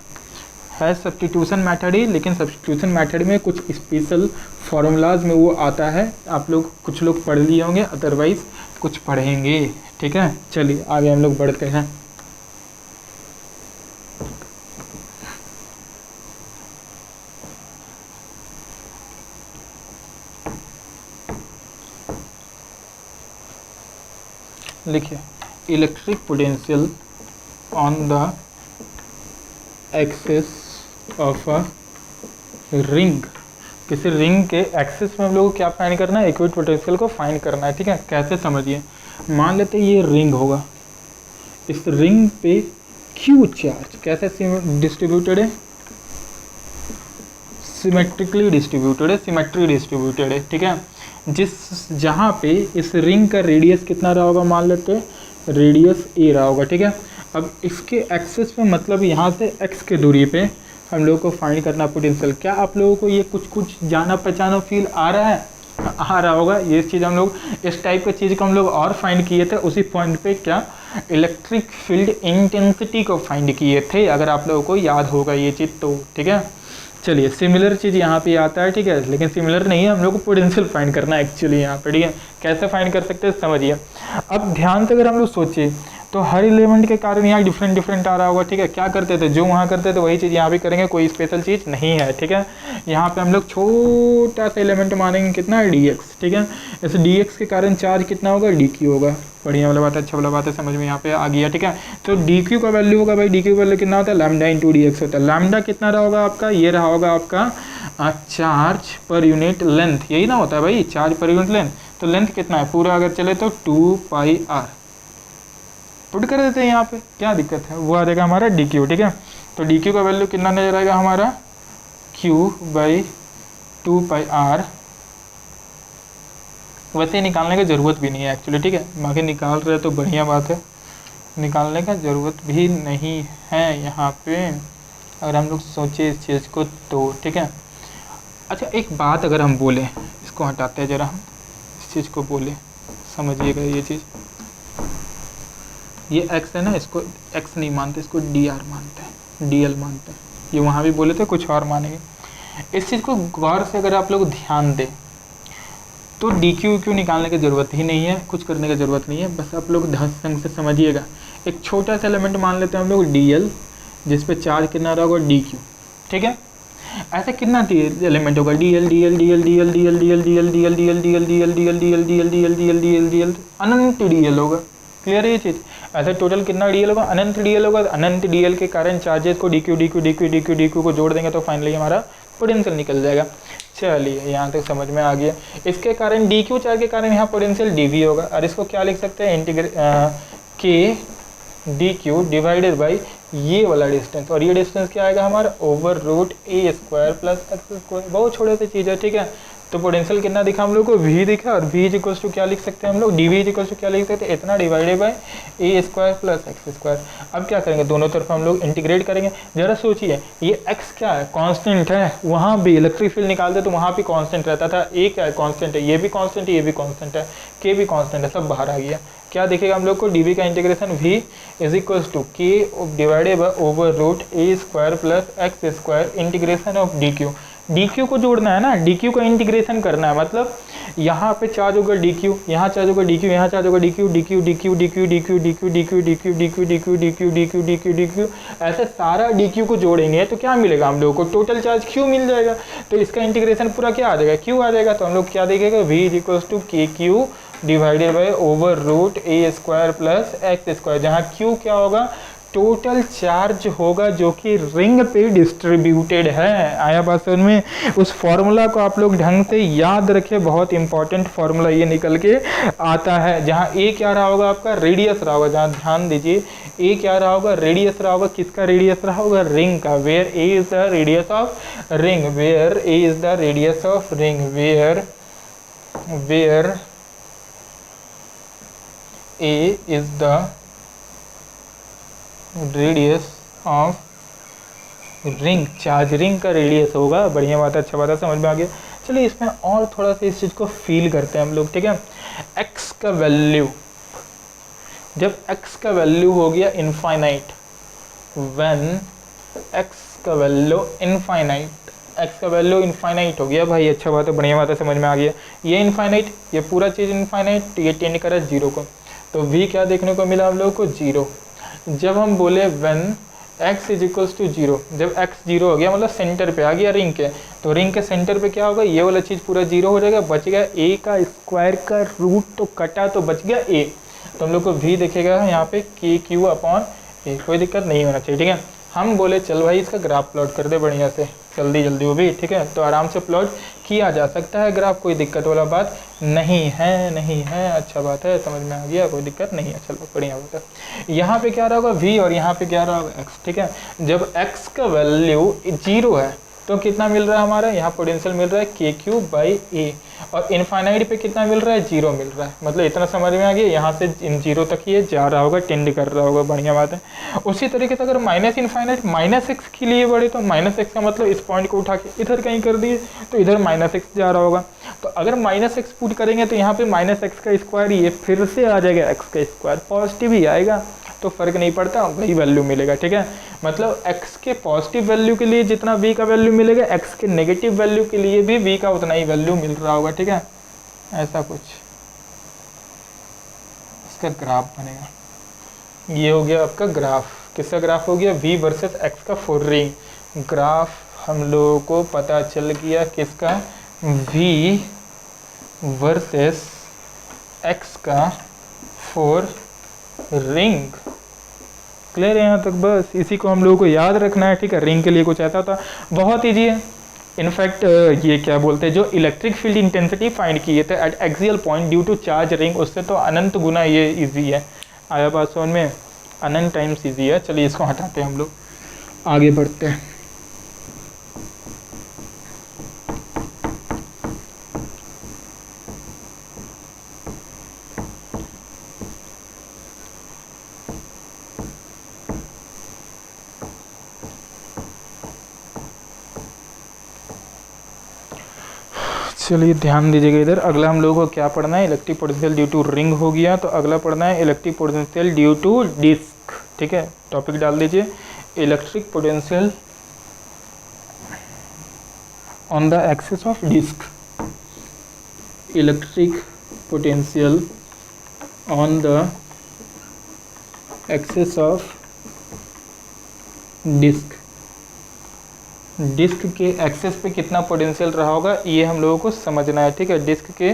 है सब्स्टिट्यूशन मेथड ही, लेकिन सब्स्टिट्यूशन मेथड में कुछ स्पेशल फार्मूलाज में वो आता है। आप लोग कुछ लोग पढ़ लिए होंगे, अदरवाइज कुछ पढ़ेंगे, ठीक है। चलिए आगे हम लोग बढ़ते हैं। लिखिए electric potential on the axis of a ring. किसी रिंग के एक्सिस में हम लोग को क्या फाइंड करना है, इक्विट पोटेंशियल को फाइंड करना है, ठीक है। कैसे समझिए, मान लेते हैं ये रिंग होगा, इस रिंग पे क्यू चार्ज कैसे डिस्ट्रीब्यूटेड है, सिमेट्रिकली डिस्ट्रीब्यूटेड है, सिमेट्री डिस्ट्रीब्यूटेड है, ठीक है। जहाँ पे इस रिंग का रेडियस कितना रहा होगा, मान लेते हैं रेडियस ए रहा होगा, ठीक है। अब इसके एक्सिस पे मतलब यहाँ से एक्स के दूरी पे हम लोग को फाइंड करना पोटेंशियल। क्या आप लोगों को ये कुछ जाना पहचाना फील आ रहा है, आ रहा होगा। ये चीज़ हम लोग इस टाइप की चीज़ को हम लोग और फाइंड किए थे उसी पॉइंट पे, क्या इलेक्ट्रिक फील्ड इंटेंसिटी को फाइंड किए थे, अगर आप लोगों को याद होगा ये चीज़ तो, ठीक है। चलिए सिमिलर चीज़ यहाँ पे आता है, ठीक है, लेकिन सिमिलर नहीं है, हम लोग को पोटेंशियल फाइंड करना है एक्चुअली यहाँ पे, ठीक है। कैसे फाइंड कर सकते हैं समझिए। अब ध्यान से अगर हम लोग सोचिए तो हर एलिमेंट के कारण यहाँ डिफरेंट आ रहा होगा, ठीक है। क्या करते थे, जो वहाँ करते थे वही चीज़ यहाँ भी करेंगे, कोई स्पेशल चीज़ नहीं है, ठीक है। यहाँ पे हम लोग छोटा सा एलिमेंट मानेंगे, कितना है dx, ठीक है। इस dx के कारण चार्ज कितना होगा, dq होगा। बढ़िया वाला बात है, अच्छा वाला बात है, समझ में यहाँ पे आ गया, ठीक है। तो dq का वैल्यू होगा भाई, dq का वैल्यू कितना होता है, लैम्डा इंटू dx होता है। लैम्डा कितना रहा होगा आपका, ये रहा होगा आपका चार्ज पर यूनिट लेंथ, यही ना होता है भाई, चार्ज पर यूनिट लेंथ। तो लेंथ कितना है पूरा अगर चले तो 2πr पुट कर देते हैं यहाँ पे, क्या दिक्कत है, वो आ जाएगा हमारा dq, ठीक है। तो dq का वैल्यू कितना नजर आएगा हमारा, q/2πr। वैसे निकालने की ज़रूरत भी नहीं है एक्चुअली, ठीक है। बाकी निकाल रहे तो बढ़िया बात है, निकालने का ज़रूरत भी नहीं है यहाँ पे अगर हम लोग सोचे इस चीज़ को तो, ठीक है। अच्छा एक बात अगर हम बोलें, इसको हटाते हैं ज़रा, हम इस चीज़ को बोलें, समझिएगा ये चीज़। ये x है ना, इसको x नहीं मानते, इसको dr मानते हैं, dl मानते हैं। ये वहाँ भी बोले थे, कुछ और मानेंगे। इस चीज़ को गौर से अगर आप लोग ध्यान दें तो dq निकालने की ज़रूरत ही नहीं है, कुछ करने की ज़रूरत नहीं है, बस आप लोग ढंग से समझिएगा। एक छोटा सा एलिमेंट मान लेते हैं हम लोग dl, जिस पे चार्ज कितना रहा होगा dq, ठीक है। ऐसा कितना एलिमेंट होगा, dl dl dl dl dl dl dl dl dl dl dl dl dl dl dl dl dl dl अनंत dl होगा। क्लियर है ये चीज़। ऐसे टोटल कितना dl होगा, अनंत dl होगा। अनंत dl के कारण चार्जेस को dq dq dq dq dq को जोड़ देंगे तो फाइनली हमारा पोटेंशियल निकल जाएगा। चलिए यहाँ तक समझ में आ गया। इसके कारण dq चार्ज के कारण यहाँ पोटेंशियल dv होगा, और इसको क्या लिख सकते हैं, k dq डिवाइडेड बाई ये वाला डिस्टेंस, और ये डिस्टेंस क्या आएगा हमारा, over root a square plus x square. बहुत छोटे से चीज़ है, ठीक है। तो पोटेंशियल कितना दिखा हम लोग को, v दिखा, और v इक्वल्स टू क्या लिख सकते हैं हम लोग, dv इक्वल्स टू क्या लिख सकते हैं, इतना divided by a square plus x square. अब क्या करेंगे, दोनों तरफ हम लोग इंटीग्रेट करेंगे। जरा सोचिए, ये x क्या है, कांस्टेंट है, वहाँ भी इलेक्ट्रिक फील्ड निकालते तो वहाँ भी कांस्टेंट रहता था, a क्या है, कांस्टेंट है, ये भी कांस्टेंट है, ये भी कांस्टेंट है, k भी कांस्टेंट है, सब बाहर आ गया। क्या दिखेगा हम लोग को, dv का integration v is equals to k divided by over root a square plus x square integration of dq। dq को जोड़ना है ना, dq का इंटीग्रेशन करना है, मतलब यहाँ पे चार्ज होगा डी क्यू, यहाँ चार्ज होगा डी क्यू, यहाँ चार्ज होगा D Q, D Q D Q D Q D Q D Q D Q D Q D Q D Q D Q D Q D Q D Q, ऐसे सारा डी क्यू को जोड़ेंगे तो क्या मिलेगा हम लोगों को, टोटल चार्ज क्यू मिल जाएगा। तो इसका इंटीग्रेशन पूरा क्या आ जाएगा, क्यू आ जाएगा। तो हम लोग क्या देखेगा, v is equals to k q divided by over root A square plus x square, जहाँ क्यू क्या होगा, टोटल चार्ज होगा जो कि रिंग पे डिस्ट्रीब्यूटेड है। आया बात समझ में। उस फॉर्मूला को आप लोग ढंग से याद रखें, बहुत इंपॉर्टेंट फॉर्मूला ये निकल के आता है। जहाँ ए क्या रहा होगा, आपका रेडियस रहा होगा, जहाँ ध्यान दीजिए ए क्या रहा होगा, रेडियस रहा होगा। किसका रेडियस रहा होगा, रिंग का। Where a is the radius of ring, where a is the radius of ring, where a is the radius of ring, charge ring का रेडियस होगा। बढ़िया बात है, अच्छा बात है, समझ में आ गया। चलिए इसमें और थोड़ा सा इस चीज़ को फील करते हैं हम लोग, ठीक है। x का वैल्यू, जब x का वैल्यू हो गया इनफाइनाइट, व्हेन x का वैल्यू इनफाइनाइट, x का वैल्यू इनफाइनाइट हो गया भाई, अच्छा बात है, बढ़िया बात है, समझ में आ गया। ये इनफाइनाइट, ये पूरा चीज़ इनफाइनाइट, ये टेंड करा जीरो को, तो v क्या देखने को मिला हम लोगों को, जीरो। जब हम बोले when x is equals to zero, जब x जीरो हो गया मतलब सेंटर पे आ गया रिंग के, तो रिंग के सेंटर पे क्या होगा, ये वाला चीज़ पूरा जीरो हो जाएगा, बच गया a का स्क्वायर का रूट, तो कटा तो बच गया a। तो हम लोग को v दिखेगा यहाँ पे के क्यू अपॉन ए, कोई दिक्कत नहीं होना चाहिए, ठीक है। हम बोले चल भाई इसका ग्राफ प्लॉट कर दे बढ़िया से, जल्दी जल्दी वो भी, ठीक है। तो आराम से प्लॉट किया जा सकता है ग्राफ, कोई दिक्कत वाला बात नहीं है, अच्छा बात है, समझ में आ गया, कोई दिक्कत नहीं है, चलो बढ़िया बात है। यहाँ पे क्या रहा होगा v और यहाँ पे क्या रहा होगा x, ठीक है। जब x का वैल्यू जीरो है तो कितना मिल रहा है हमारा, यहाँ पोटेंशियल मिल रहा है के क्यू बाई ए, और इनफाइनाइट पे कितना मिल रहा है, जीरो मिल रहा है। मतलब इतना समझ में आ गया, यहाँ से इन जीरो तक ये जा रहा होगा, टेंड कर रहा होगा, बढ़िया बात है। उसी तरीके से अगर माइनस इनफाइनाइट माइनस एक्स के लिए बढ़े तो माइनस एक्स का मतलब इस पॉइंट को उठा के इधर कहीं कर दिए तो इधर माइनस एक्स जा रहा होगा। तो अगर माइनस एक्स पुट करेंगे तो यहाँ पे माइनस एक्स का स्क्वायर ये फिर से आ जाएगा, एक्स का स्क्वायर पॉजिटिव ही आएगा, तो फर्क नहीं पड़ता, वही वैल्यू मिलेगा, ठीक है। मतलब x के पॉजिटिव वैल्यू के लिए जितना v का वैल्यू मिलेगा, x के नेगेटिव वैल्यू के लिए भी v का उतना ही वैल्यू मिल रहा होगा, ठीक है। ऐसा कुछ इसका ग्राफ बनेगा। ये हो गया आपका ग्राफ, किसका ग्राफ हो गया, v वर्सेस x का फॉर रिंग। ग्राफ हम लोगों को पता चल गया किसका, v वर्सेस x का फॉर रिंग। क्लियर है यहाँ तक, बस इसी को हम लोगों को याद रखना है, ठीक है। रिंग के लिए कुछ ऐसा होता, बहुत ईजी है। इनफैक्ट ये क्या बोलते हैं, जो इलेक्ट्रिक फील्ड इंटेंसिटी फाइंड किए थे at axial point due to charge ring, उससे तो अनंत गुना ये इजी है। आया बात समझ में, अनंत टाइम्स इजी है। चलिए इसको हटाते हैं, हम लोग आगे बढ़ते हैं। चलिए ध्यान दीजिएगा इधर। अगला हम लोगों को क्या पढ़ना है, electric potential due to ring हो गया, तो अगला पढ़ना है electric potential due to disc, ठीक है। टॉपिक डाल दीजिए, electric potential on the axis of disc, electric potential on the axis of disc. Disc के एक्सेस पे कितना पोटेंशियल रहा होगा ये हम लोगों को समझना है, ठीक है। डिस्क के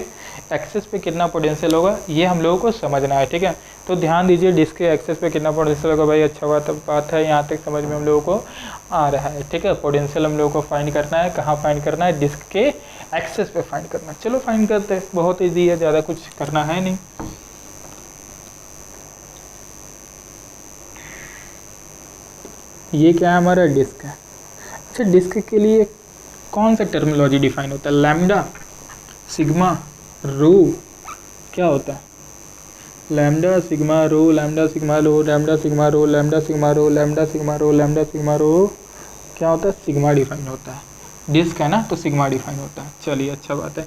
एक्सेस पे कितना पोटेंशियल होगा ये हम लोगों को समझना है, ठीक है। तो ध्यान दीजिए, डिस्क के एक्सेस पे कितना पोटेंशियल होगा भाई, अच्छा बात है, यहाँ तक समझ में हम लोगों को आ रहा है, ठीक है। पोटेंशियल हम लोगों को फाइंड करना है, कहाँ फाइंड करना है, डिस्क के एक्सेस पे फाइंड करना है। चलो फाइंड करते हैं, बहुत ईजी है, ज़्यादा कुछ करना है नहीं। ये क्या है, हमारा डिस्क है। अच्छा, डिस्क के लिए कौन सा टर्मिनोलॉजी डिफाइन होता है, लैम्डा, सिग्मा, रो, क्या होता है, लैम्डा सिग्मा रो, लैम्डा सिग्मा रो, लैम्डा सिग्मा रो, लैम्डा सिग्मा रो, लैम्डा सिग्मा रो, लैम्डा सिग्मा रो, क्या होता है, सिग्मा डिफाइन होता है। डिस्क है ना, तो सिग्मा डिफाइन होता है। चलिए अच्छा बात है।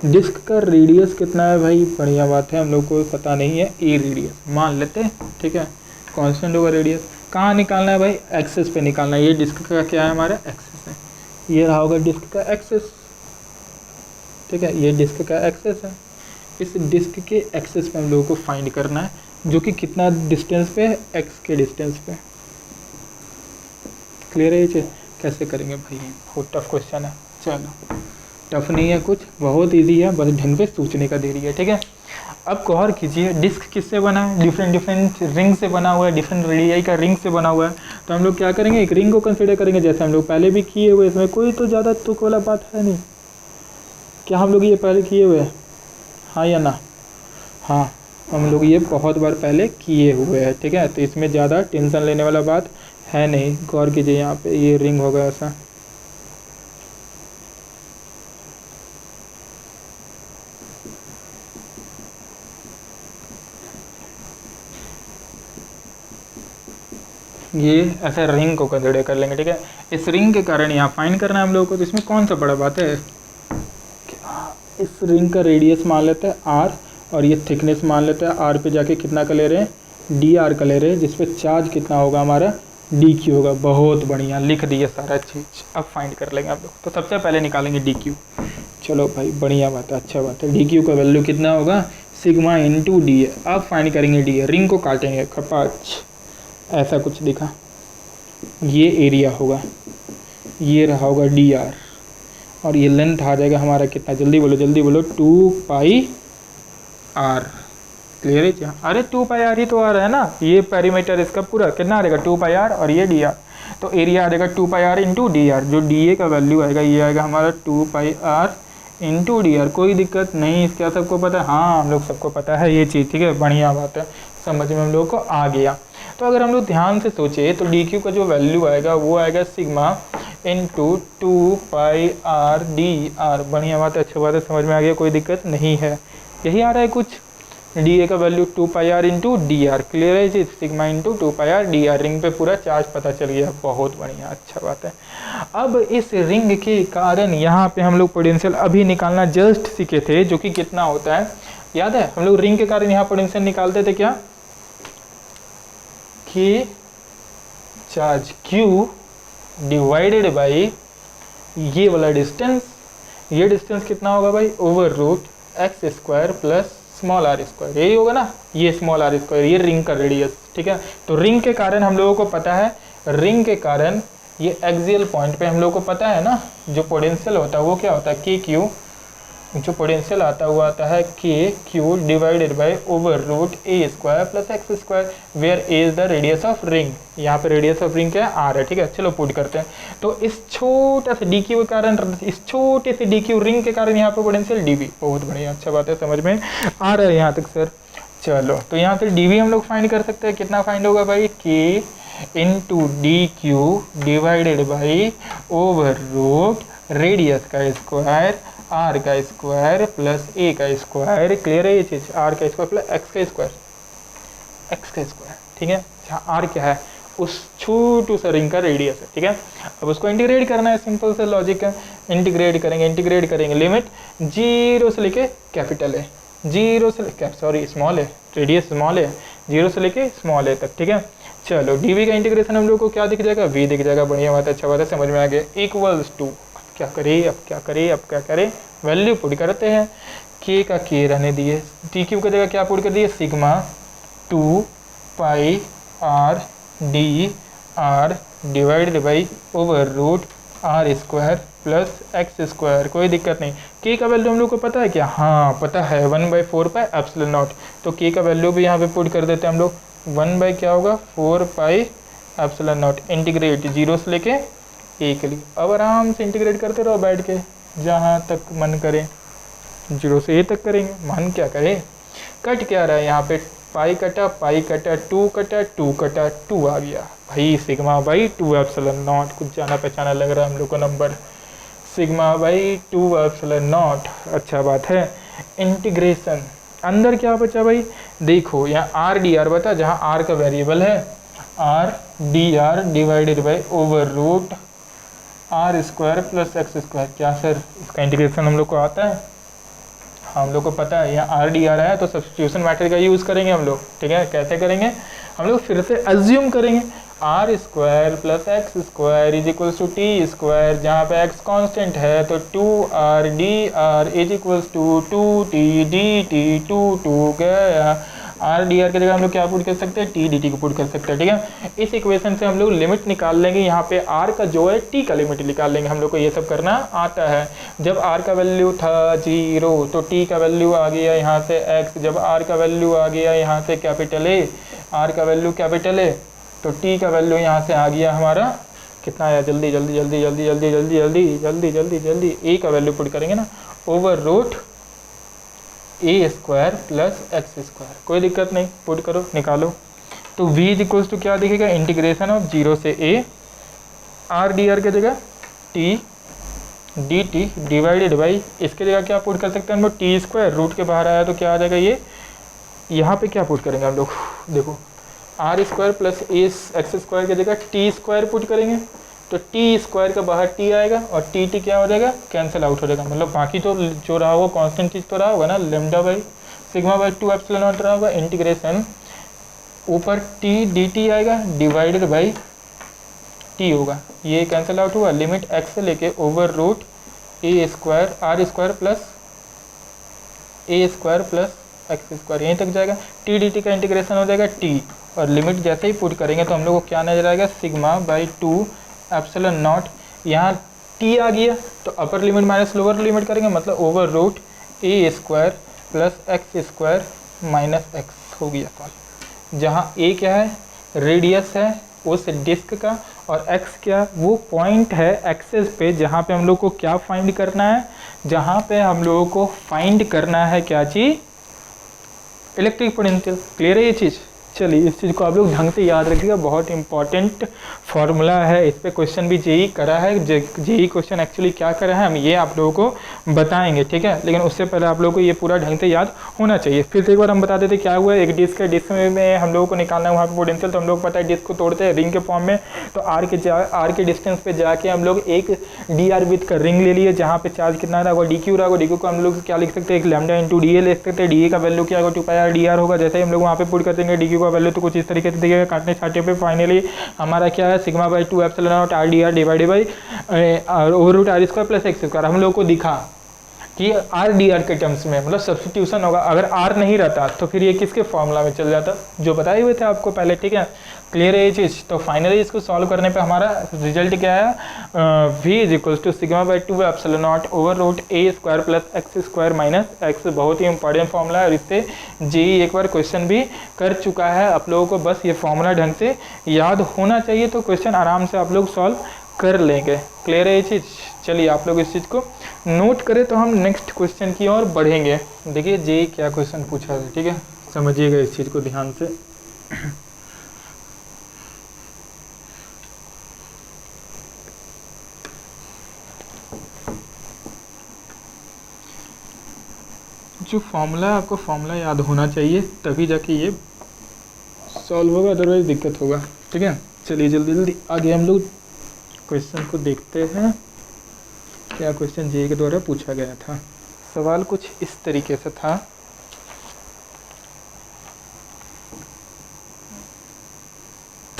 डिस्क का रेडियस कितना है भाई, बढ़िया बात है, हम लोग को पता नहीं है, ए रेडियस मान लेते हैं, ठीक है। कांस्टेंट होगा रेडियस, कहाँ निकालना है भाई, एक्सेस पे निकालना है। ये डिस्क का क्या है, हमारा एक्सेस है, ये रहा होगा डिस्क का एक्सेस, ठीक है, ये डिस्क का एक्सेस है। इस डिस्क के एक्सेस पे हम लोगों को फाइंड करना है, जो कि कितना डिस्टेंस पे है, एक्स के डिस्टेंस पे। क्लियर है ये चीज़? कैसे करेंगे भाई, बहुत टफ क्वेश्चन है। चलो टफ नहीं है कुछ, बहुत इजी है, बस ढंग से सोचने का देरी है। ठीक है, अब गौर कीजिए, डिस्क किससे बना है? डिफरेंट डिफरेंट रिंग से बना हुआ है, डिफरेंट रेडियाई का रिंग से बना हुआ है। तो हम लोग क्या करेंगे, एक रिंग को कंसीडर करेंगे, जैसे हम लोग पहले भी किए हुए। इसमें कोई तो ज़्यादा तुक वाला बात है नहीं। क्या हम लोग ये पहले किए हुए हैं? हाँ या ना? हाँ, हम लोग ये बहुत बार पहले किए हुए हैं। ठीक है, तो इसमें ज़्यादा टेंशन लेने वाला बात है नहीं। गौर कीजिए, यहाँ पे ये रिंग होगा ऐसा, ये ऐसे रिंग को कंसिडर कर लेंगे। ठीक है, इस रिंग के कारण यहाँ फाइंड करना है हम लोगों को। तो इसमें कौन सा बड़ा बात है? इस रिंग का रेडियस मान लेते हैं आर, और ये थिकनेस मान लेते हैं आर पे जाके कितना का ले रहे हैं, डी आर का ले रहे हैं, जिसपे चार्ज कितना होगा हमारा, डी क्यू होगा। बहुत बढ़िया, लिख दिए सारा चीज़। अब फाइंड कर लेंगे आप लोग। तो सबसे पहले निकालेंगे डी क्यू। चलो भाई बढ़िया बात है, अच्छा बात है। डी क्यू का वैल्यू कितना होगा, सिग्मा इंटू डी है। अब फाइंड करेंगे डी है, रिंग को काटेंगे, खपाच ऐसा कुछ दिखा, ये एरिया होगा, ये रहा होगा डी आर, और ये लेंथ आ जाएगा हमारा कितना, जल्दी बोलो जल्दी बोलो, 2 पाई आर। क्लियर है क्या? अरे 2 पाई आर ही तो आ रहा है ना, ये पेरीमीटर इसका पूरा कितना आ जाएगा, 2 पाई आर, और ये डी आर। तो एरिया आ जाएगा 2 pi r into d are. जो डी ए का वैल्यू आएगा, ये आएगा हमारा 2 pi r into d are. कोई दिक्कत नहीं, क्या सबको पता है? हाँ, हम लोग सबको पता है ये चीज़। ठीक है, बढ़िया बात है, समझ में हम लोगों को आ गया। तो अगर हम लोग ध्यान से सोचे, तो डी क्यू का जो वैल्यू आएगा वो आएगा sigma into 2 pi r d are. बढ़िया बात है, अच्छी बात है, समझ में आ गया, कोई दिक्कत नहीं है। यही आ रहा है कुछ, डी ए का value 2 pi r into d r. Clear है जी? Sigma into 2 pi r d r. Ring पे पूरा चार्ज पता चल गया, बहुत बढ़िया, अच्छा बात है। अब इस रिंग के कारण यहाँ पे हम लोग पोटेंशियल अभी निकालना जस्ट सीखे थे, जो कि कितना होता है याद है? हम लोग रिंग के कारण यहाँ पोटेंशियल निकालते थे क्या, कि चार्ज Q डिवाइडेड बाई ये वाला डिस्टेंस। ये डिस्टेंस कितना होगा भाई, over root x square plus small r square. यही होगा ना, ये स्मॉल आर स्क्वायर, ये रिंग का रेडियस। ठीक है, तो रिंग के कारण हम लोगों को पता है, रिंग के कारण ये एक्सियल पॉइंट पे हम लोगों को पता है ना, जो पोटेंशियल होता है वो क्या होता है, के क्यू। जो पोटेंशियल आता है वो आता है k q divided by over root A square plus x square, where a is the radius of ring. यहाँ पे रेडियस ऑफ रिंग क्या है, आर है। ठीक है, चलो पुट करते हैं। तो इस छोटा से डी क्यू के कारण, इस छोटे से डी क्यू रिंग के कारण यहाँ पे पोटेंशियल डी वी। बहुत बढ़िया, अच्छा बात है, समझ में आ रहा है यहाँ तक सर। चलो, तो यहाँ से डी वी हम लोग फाइंड कर सकते हैं। कितना फाइंड होगा भाई, k into d q divided by over root radius का स्क्वायर आर का स्क्वायर प्लस ए का स्क्वायर। क्लियर है ये चीज़, आर का स्क्वायर प्लस एक्स का स्क्वायर, एक्स का स्क्वायर। ठीक है, जहाँ आर क्या है, उस छोटू सा रिंग का रेडियस है। ठीक है, अब उसको इंटीग्रेट करना है, सिंपल से लॉजिक है। इंटीग्रेट करेंगे लिमिट 0 से लेके कैपिटल है, 0 से सॉरी स्मॉल है, रेडियस स्मॉल है, 0 से लेके स्मॉल है तक। ठीक है, चलो डी का इंटीग्रेशन हम लोग को क्या दिख जाएगा, वी दिख जाएगा। बढ़िया बात है, अच्छा बात है, समझ में आ गया। इक्वल्स टू, क्या करें, वैल्यू पुट करते हैं। के का के रहने दिए, टी क्यू का जगह क्या पुट कर दिए, sigma 2 pi r d r divided by over root r square plus x square. कोई दिक्कत नहीं। के का वैल्यू हम लोग को पता है क्या, हाँ पता है, 1/4 पाई एप्सिलॉन नॉट। तो के का वैल्यू भी यहाँ पे पुट कर देते हैं हम लोग, 1 क्या होगा, 4 पाई एप्सिलॉन नॉट। इंटीग्रेट 0 से लेके ए के लिए। अब आराम से इंटीग्रेट करते रहो बैठ के, जहाँ तक मन करे, 0 से ए तक करेंगे, मन क्या करे। कट क्या रहा है यहाँ पे, पाई कटा 2 कटा 2 आ गया भाई, सिग्मा बाई 2 एप्सिलॉन नॉट। कुछ जाना पहचाना लग रहा है हम लोग को number, sigma by 2 epsilon not. अच्छा बात है। इंटीग्रेशन अंदर क्या बचा भाई, देखो यहाँ आर डी आर बता, जहाँ आर का वेरिएबल है, r d r divided by over root r square plus x square. क्या सर इसका इंटीग्रेशन हम लोग को आता है, हम लोग को पता है। यहाँ आर डी आर है तो सब्स्टिट्यूशन मैथड का यूज़ करेंगे हम लोग। ठीक है, कैसे करेंगे हम लोग, फिर से एज्यूम करेंगे। R square plus x square is equals to t square, जहाँ पे एक्स कांस्टेंट है तो 2r dr is equals to 2t dt, 2 गया। आर डी आर की जगह हम लोग क्या पुट कर सकते हैं, टी डी टी को पुट कर सकते हैं, ठीक है। इस इक्वेशन से हम लोग लिमिट निकाल लेंगे, यहाँ पे आर का जो है टी का लिमिट निकाल लेंगे, हम लोग को ये सब करना आता है। जब आर का वैल्यू था 0 तो टी का वैल्यू आ गया यहाँ से एक्स, जब आर का वैल्यू आ गया यहाँ से कैपिटल ए, आर का वैल्यू कैपिटल ए तो टी का वैल्यू यहाँ से आ गया हमारा कितना आया, जल्दी जल्दी जल्दी जल्दी जल्दी जल्दी जल्दी जल्दी जल्दी जल्दी ए का वैल्यू पुट करेंगे ना, ओवर रूट ए स्क्वायर प्लस एक्स स्क्वायर, कोई दिक्कत नहीं, पुट करो निकालो। तो v इज इक्वल्स टू क्या दिखेगा, इंटीग्रेशन ऑफ 0 से a आर डी आर की जगह t D T divided by, इसके जगह क्या पुट कर सकते हैं हम लोग, टी स्क्वायर, रूट के बाहर आया तो क्या आ जाएगा ये, यहाँ पे क्या पुट करेंगे हम लोग, देखो r square plus a x square की जगह टी स्क्वायर पुट करेंगे तो टी स्क्वायर के बाहर टी आएगा और टी टी क्या हो जाएगा, कैंसिल आउट हो जाएगा, मतलब बाकी तो जो रहा होगा कांस्टेंट चीज़ तो रहा होगा ना, lambda by sigma by 2 epsilon naught रहा होगा, इंटीग्रेशन ऊपर टी डी टी आएगा डिवाइडेड बाई टी होगा, ये कैंसिल आउट हुआ, लिमिट एक्स से लेके over root A square r square plus a square plus x square यहीं तक जाएगा, टी डी टी का इंटीग्रेशन हो जाएगा टी, और लिमिट जैसे ही पुट करेंगे तो हम लोग को क्या नजर आएगा, सिग्मा बाई 2 एप्सिलॉन नॉट, यहाँ टी आ गया तो upper limit minus lower limit करेंगे, मतलब ओवर रूट ए square plus x square minus x हो गया सॉल्व, जहाँ ए क्या है, रेडियस है उस डिस्क का, और एक्स क्या, वो पॉइंट है एक्सेस पे जहाँ पे हम लोग को क्या फाइंड करना है, जहाँ पे हम लोगों को फाइंड करना है क्या चीज़, इलेक्ट्रिक पोटेंशियल। क्लियर है ये चीज़, चलिए इस चीज़ को आप लोग ढंग से याद रखिएगा, बहुत इंपॉर्टेंट फार्मूला है, इस पे क्वेश्चन भी जेई करा है, जेई क्वेश्चन एक्चुअली क्या करा है हम ये आप लोगों को बताएंगे, ठीक है, लेकिन उससे पहले आप लोगों को ये पूरा ढंग से याद होना चाहिए। फिर से एक बार हम बता देते क्या हुआ है, एक डिस्क है, डिस्क में हम लोगों को निकालना है वहाँ पे पोटेंशियल, तो हम लोग पता है डिस्क को तोड़ते हैं रिंग के फॉर्म में, तो आर के डिस्टेंस पे जाके हम लोग एक डी आर विथ का रिंग ले लिए, जहाँ पे चार्ज कितना रहा होगा, डी क्यू रहा होगा, डी क्यू को हम लोग क्या लिख सकते हैं, एक लैम्डा इंटू डी ए लिख सकते हैं, डी ए का वैल्यू क्या होगा 2 पाई आर डी आर होगा, जैसे ही हम लोग वहाँ पे पुट कर देंगे डी क्यू का वैल्यू तो कुछ इस तरीके से दिखेगा, काटने छाटे पे फाइनली हमारा क्या है, sigma by 2 epsilon naught r d r divided by over root r square plus x square, हम लोग को दिखा कि आर डी आर के टर्म्स में मतलब सब्स्टिट्यूशन होगा, अगर आर नहीं रहता तो फिर ये किसके फॉर्मूला में चल जाता, जो बताए हुए थे आपको पहले, ठीक है, क्लियर है ये चीज़। तो फाइनली इसको सॉल्व करने पे हमारा रिजल्ट क्या है, v is equals to sigma by 2 epsilon not over root A square plus x square minus x, बहुत ही इंपॉर्टेंट फॉर्मूला है और इससे जेई एक बार क्वेश्चन भी कर चुका है, आप लोगों को बस ये फॉर्मूला ढंग से याद होना चाहिए, तो क्वेश्चन आराम से आप लोग सॉल्व कर लेंगे। क्लियर है ये चीज़, चलिए आप लोग इस चीज़ को नोट करें तो हम नेक्स्ट क्वेश्चन की ओर बढ़ेंगे। देखिए जेई क्या क्वेश्चन पूछा है, ठीक है, समझिएगा इस चीज़ को ध्यान से। जो फॉर्मूला है आपको फॉर्मूला याद होना चाहिए तभी जाके ये सॉल्व होगा, अदरवाइज दिक्कत होगा, ठीक है। चलिए जल्दी जल्दी आगे हम लोग क्वेश्चन को देखते हैं, क्या क्वेश्चन जेई के द्वारा पूछा गया था। सवाल कुछ इस तरीके से था,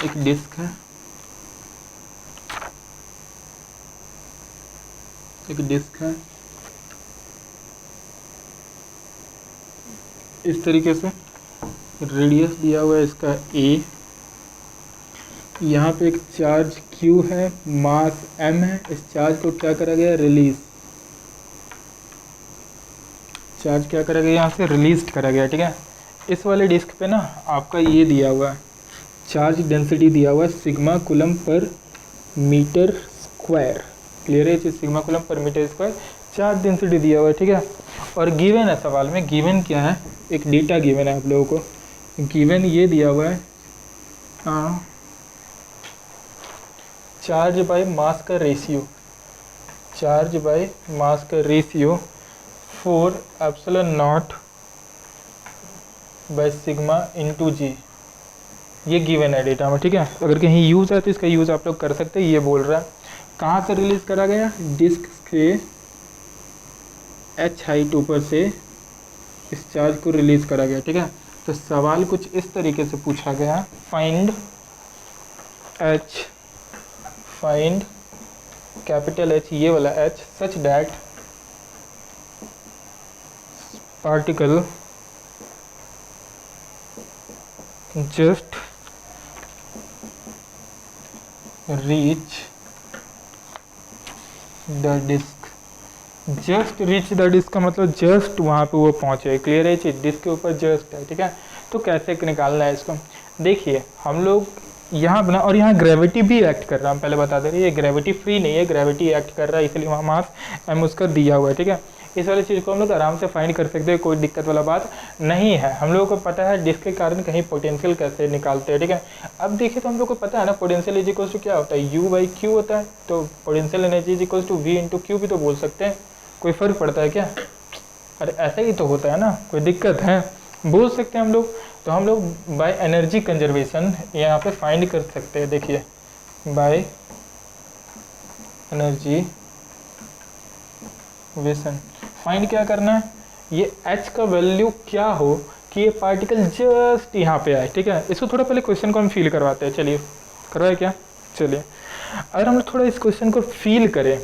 एक डिस्क है, एक डिस्क है इस तरीके से, रेडियस दिया हुआ है इसका a, यहाँ पे एक चार्ज q है, मास m है, इस चार्ज को क्या करा गया, रिलीज, चार्ज क्या करा गया यहाँ से रिलीज करा गया, ठीक है। इस वाले डिस्क पे ना आपका ये दिया हुआ है, चार्ज डेंसिटी दिया हुआ है सिग्मा कूलम पर मीटर स्क्वायर, क्लियर है चीज़, सिग्मा कूलम पर मीटर स्क्वायर चार्ज डेंसिटी दिया हुआ है, ठीक है। और गिवन है सवाल में, गिवन क्या है, एक डेटा गिवन है आप लोगों को, गिवन ये दिया हुआ है चार्ज बाय मास का रेशियो, चार्ज बाय मास का ratio 4 epsilon nought by sigma into g, ये गिवन है डेटा में, ठीक है। अगर कहीं यूज़ है तो इसका यूज़ आप लोग कर सकते हैं। ये बोल रहा है कहाँ से रिलीज़ करा गया, डिस्क के h हाइट ऊपर से इस चार्ज को रिलीज़ करा गया, ठीक है। तो सवाल कुछ इस तरीके से पूछा गया, find h, find capital h, ये वाला h, such that particle just reach the disc. Just reach the disc का मतलब जस्ट वहाँ पे वो पहुँचे, क्लियर है चीज़, डिस्क के ऊपर जस्ट है, ठीक है। तो कैसे निकालना है इसको, देखिए हम लोग यहाँ बना, और यहाँ ग्रेविटी भी एक्ट कर रहा है, हम पहले बता दे रहे हैं ये ग्रेविटी फ्री नहीं है, ग्रेविटी एक्ट कर रहा है, इसलिए वहाँ मास एम उसका दिया हुआ है, ठीक है। इस वाली चीज़ को हम लोग आराम से फाइंड कर सकते हैं, कोई दिक्कत वाला बात नहीं है। हम लोगों को पता है डिस्क के कारण कहीं पोटेंशियल कैसे निकालते हैं, ठीक है। अब देखिए तो हम लोग को पता है ना पोटेंशियल इज इक्वल्स टू क्या होता है, U बाई क्यू होता है, तो potential energy is equals to V into q भी तो बोल सकते हैं, कोई फ़र्क पड़ता है क्या? अरे ऐसा ही तो होता है ना, कोई दिक्कत है, बोल सकते हैं हम लोग। तो हम लोग बाय एनर्जी कंजर्वेशन यहाँ पे फाइंड कर सकते हैं, देखिए बाय एनर्जी वेसन फाइंड क्या करना है, ये H का वैल्यू क्या हो कि ये पार्टिकल जस्ट यहाँ पे आए, ठीक है। इसको थोड़ा पहले क्वेश्चन को हम फील करवाते हैं, चलिए करवाए क्या, चलिए। अगर हम लोग थोड़ा इस क्वेश्चन को फील करें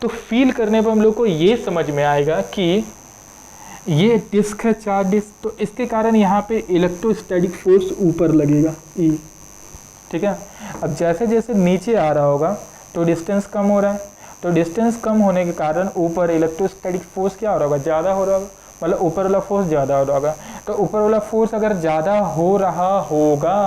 तो फील करने पर हम लोग को ये समझ में आएगा कि ये डिस्क है, चार डिस्क, तो इसके कारण यहाँ पे इलेक्ट्रोस्टैटिक फोर्स ऊपर लगेगा E, ठीक है। अब जैसे जैसे नीचे आ रहा होगा तो डिस्टेंस कम हो रहा है, तो डिस्टेंस कम होने के कारण ऊपर इलेक्ट्रोस्टैटिक फोर्स क्या हो रहा होगा, ज़्यादा हो रहा होगा, मतलब ऊपर वाला फोर्स ज़्यादा हो रहा होगा। तो ऊपर वाला फोर्स अगर ज़्यादा हो रहा होगा,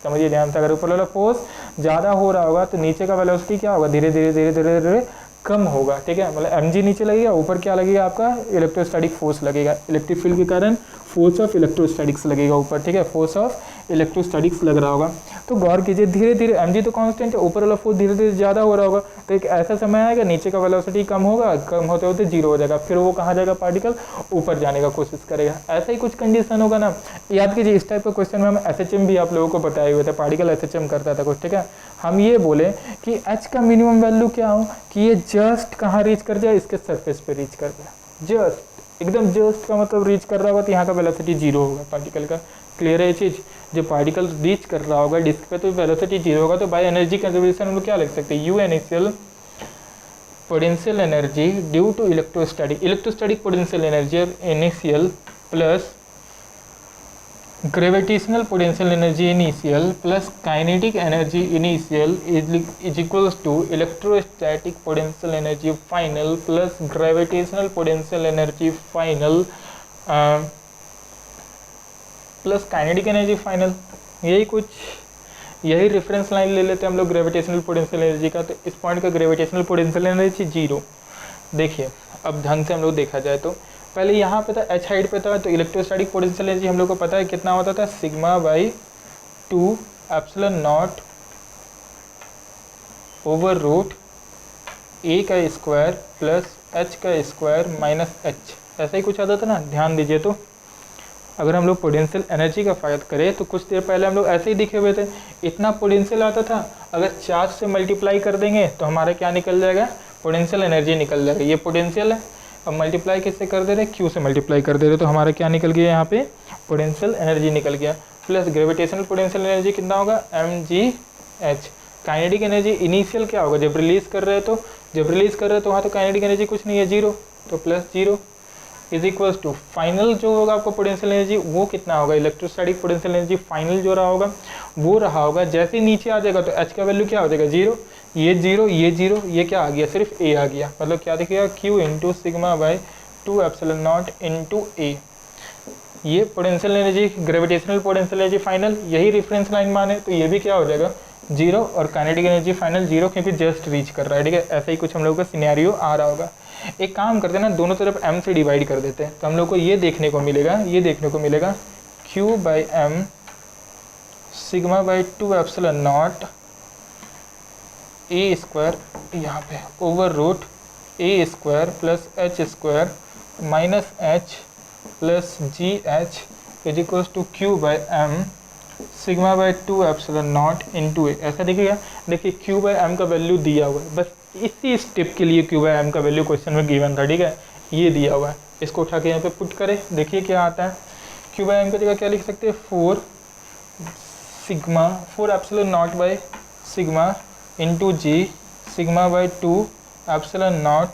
समझिए ध्यान से, अगर ऊपर वाला फोर्स ज़्यादा हो रहा होगा तो नीचे का वेलोसिटी क्या होगा, धीरे धीरे धीरे धीरे धीरे कम होगा, ठीक है। मतलब mg नीचे लगेगा, ऊपर क्या लगेगा आपका इलेक्ट्रोस्टैटिक फोर्स लगेगा, इलेक्ट्रिक फील्ड के कारण फोर्स ऑफ इलेक्ट्रोस्टैटिक्स लगेगा ऊपर, ठीक है, फोर्स ऑफ इलेक्ट्रोस्टैटिक्स लग रहा होगा। तो गौर कीजिए धीरे धीरे mg तो कांस्टेंट है, ऊपर वाला फोर्स धीरे धीरे ज़्यादा हो रहा होगा, तो एक ऐसा समय आएगा नीचे का वेलोसिटी कम होगा, कम होते होते जीरो हो जाएगा, फिर वो कहाँ जाएगा, पार्टिकल ऊपर जाने का कोशिश करेगा, ऐसा ही कुछ कंडीशन होगा ना। याद कीजिए इस टाइप का क्वेश्चन में हम SHM भी आप लोगों को बताए हुए थे, पार्टिकल SHM करता था कुछ, ठीक है। हम ये बोले कि H का मिनिमम वैल्यू क्या हो कि ये जस्ट कहाँ रीच कर जाए, इसके सरफेस पे रीच कर जाए, जस्ट एकदम जस्ट का मतलब रीच कर रहा होगा तो यहाँ का वेलोसिटी जीरो होगा पार्टिकल का, क्लियर है ये चीज़। जब पार्टिकल रीच कर रहा होगा डिस्क पे तो वेलोसिटी जीरो होगा, तो बाय एनर्जी कंजर्वेशन हम लोग क्या लिख सकते हैं, U initial potential energy due to electrostatic potential energy initial plus gravitational potential energy initial plus kinetic energy initial is equals to electrostatic potential energy final plus gravitational potential energy final plus kinetic energy final. यही रेफरेंस लाइन ले लेते हैं हम लोग ग्रेविटेशनल पोटेंशियल एनर्जी का। तो इस पॉइंट का ग्रेविटेशनल पोटेंशियल एनर्जी जीरो। देखिए अब ढंग से हम लोग देखा जाए तो पहले यहाँ पे था H हाइट पे था, तो इलेक्ट्रोस्टैटिक पोटेंशियल एनर्जी हम लोग को पता है कितना होता था, sigma by 2 epsilon not over root A का स्क्वायर प्लस H का स्क्वायर माइनस H, ऐसा ही कुछ आता था ना। ध्यान दीजिए तो अगर हम लोग पोटेंशियल एनर्जी का फायदा करें तो कुछ देर पहले हम लोग ऐसे ही दिखे हुए थे, इतना पोटेंशियल आता था, अगर चार्ज से मल्टीप्लाई कर देंगे तो हमारा क्या निकल जाएगा, पोटेंशियल एनर्जी निकल जाएगा। ये पोटेंशियल है, अब मल्टीप्लाई किससे कर दे रहे, Q से मल्टीप्लाई कर दे रहे, तो हमारा क्या निकल गया यहाँ पे, पोटेंशियल एनर्जी निकल गया। प्लस ग्रेविटेशनल पोटेंशियल एनर्जी कितना होगा, mgh। काइनेटिक एनर्जी इनिशियल क्या होगा, जब रिलीज कर रहे हो तो वहाँ तो काइनेटिक एनर्जी कुछ नहीं है, जीरो, तो plus zero is equals to final जो होगा आपका पोटेंशियल एनर्जी वो कितना होगा, इलेक्ट्रोस्टैटिक पोटेंशियल एनर्जी फाइनल जो रहा होगा वो रहा होगा। जैसे ही नीचे आ जाएगा तो H का वैल्यू क्या हो जाएगा, जीरो, ये जीरो, ये जीरो, ये क्या आ गया, सिर्फ A आ गया, मतलब क्या दिखेगा, Q into sigma by 2 epsilon not into A। ये potential energy gravitational potential energy final, यही रेफरेंस लाइन माने तो ये भी क्या हो जाएगा, जीरो, और काइनेटिक एनर्जी फाइनल जीरो, क्योंकि जस्ट रीच कर रहा है, ठीक है। ऐसा ही कुछ हम लोगों का सिनेरियो आ रहा होगा। एक काम करते हैं ना, दोनों तरफ m से डिवाइड कर देते हैं, तो हम लोग को ये देखने को मिलेगा, Q by m sigma by 2 epsilon naught A square यहाँ पे over root A square plus H square minus H plus GH is equals to Q by m sigma by 2 epsilon not into A। ऐसा देखिएगा, देखिए Q बाई m का वैल्यू दिया हुआ है, बस इसी स्टेप के लिए Q बाई m का वैल्यू क्वेश्चन में गिवन था, ठीक है, ये दिया हुआ है। इसको उठा के यहाँ पे पुट करें, देखिए क्या आता है। Q बाई m की जगह क्या लिख सकते हैं, 4 sigma 4 epsilon nought by sigma into g sigma by 2 epsilon not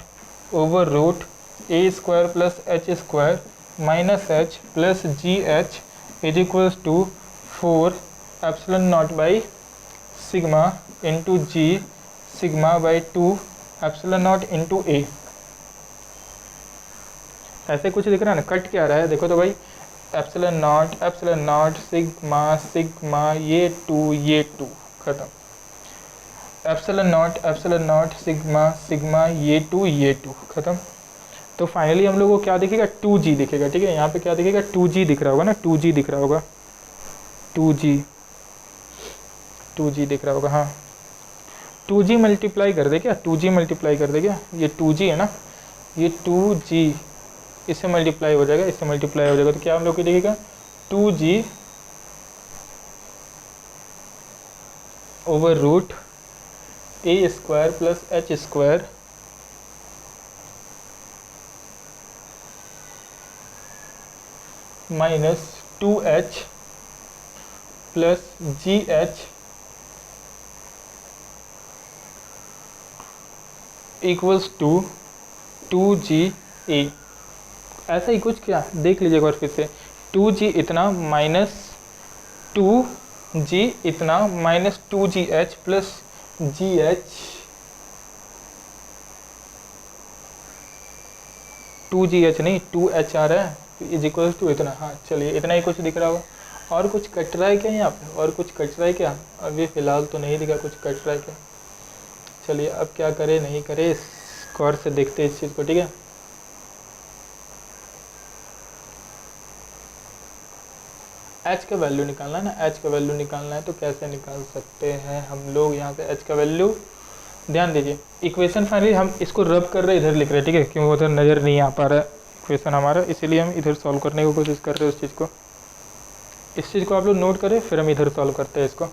over root A square plus H square minus h plus ji h is equals to 4 epsilon nought by sigma into g sigma by 2 epsilon not into a. ऐसे कुछ दिख रहा है ना, कट क्या रहा है देखो तो भाई, एप्सिलॉन नॉट सिग्मा सिग्मा ये 2 खत्म, एप्सिलॉन नॉट सिग्मा सिग्मा ये 2 खत्म। तो फाइनली हम लोग को क्या दिखेगा, 2g दिखेगा। ठीक है, यहाँ पे क्या दिखेगा, 2g दिख रहा होगा ना, 2g दिख रहा होगा, 2g दिख रहा होगा। हाँ 2g मल्टीप्लाई कर दे क्या, 2g मल्टीप्लाई कर दे क्या, ये 2g है ना, ये 2g इससे मल्टीप्लाई हो जाएगा, इससे मल्टीप्लाई हो जाएगा, तो क्या हम लोग को दिखेगा 2g over root A square plus H square minus 2h plus ji H equals to 2ga। ऐसा ही कुछ क्या देख लीजिए एक बार फिर से, 2g इतना माइनस 2g इतना minus 2gh plus gh 2gh नहीं 2h आ रहा है, इज इक्वल्स टू इतना। हाँ चलिए इतना ही कुछ दिख रहा होगा, और कुछ कट रहा है क्या यहाँ पे, और कुछ कट रहा है क्या, अभी फ़िलहाल तो नहीं दिखा कुछ कट रहा है क्या। चलिए अब क्या करें नहीं करें, इस गौर से देखते हैं इस चीज़ को। ठीक है, h का वैल्यू निकालना है ना, h का वैल्यू निकालना है तो कैसे निकाल सकते हैं हम लोग यहाँ पे h का वैल्यू, ध्यान दीजिए इक्वेशन फाइनली हम इसको रब कर रहे इधर लिख रहे हैं। ठीक है, क्योंकि उधर नज़र नहीं आ पा रहा है इक्वेशन हमारा, इसीलिए हम इधर सॉल्व करने की कोशिश कर रहे हैं उस चीज़ को। इस चीज़ को आप लोग नोट करें, फिर हम इधर सॉल्व करते हैं इसको।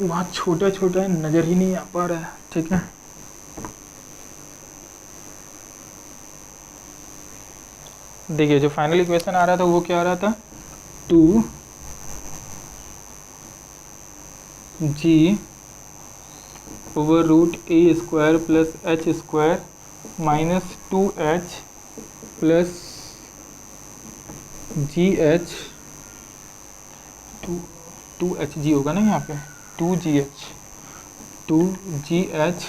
वहाँ छोटा छोटा है, नज़र ही नहीं आ पा रहा है। ठीक है, देखिए जो फाइनल इक्वेशन आ रहा था वो क्या आ रहा था, 2g ओवर रूट ए square plus H square minus 2h plus जी एच 2hg होगा ना यहाँ पे, 2gh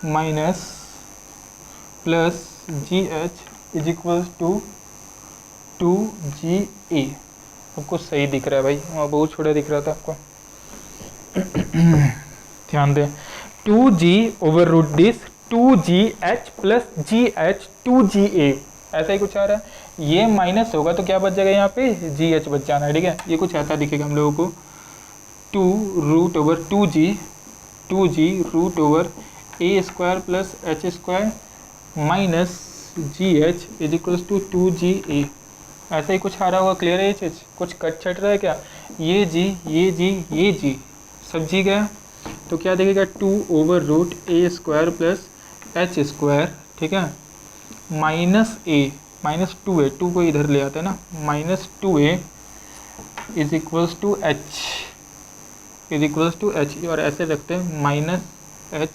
minus plus gh is equals to 2ga। आपको सही दिख रहा है भाई, वहाँ बहुत छोटा दिख रहा था आपको। ध्यान दें, 2g over root this 2gh plus gh 2ga, ऐसा ही कुछ आ रहा है। ये माइनस होगा तो क्या बच जाएगा यहाँ पे, gh बच जाना है। ठीक है, ये कुछ ऐसा दिखेगा हम लोगों को, 2 root over 2g root over A square plus H square minus gh is equals to 2ga। ऐसा ही कुछ आ रहा होगा, क्लियर है ये चीज़, कुछ कट छट रहा है क्या, ये जी सब जी गया, तो क्या देखेगा 2 ओवर रूट ए स्क्वायर प्लस एच स्क्वायर, ठीक है, माइनस ए माइनस 2a, 2 को इधर ले आते हैं ना, minus 2a is equals to H और ऐसे रखते हैं minus H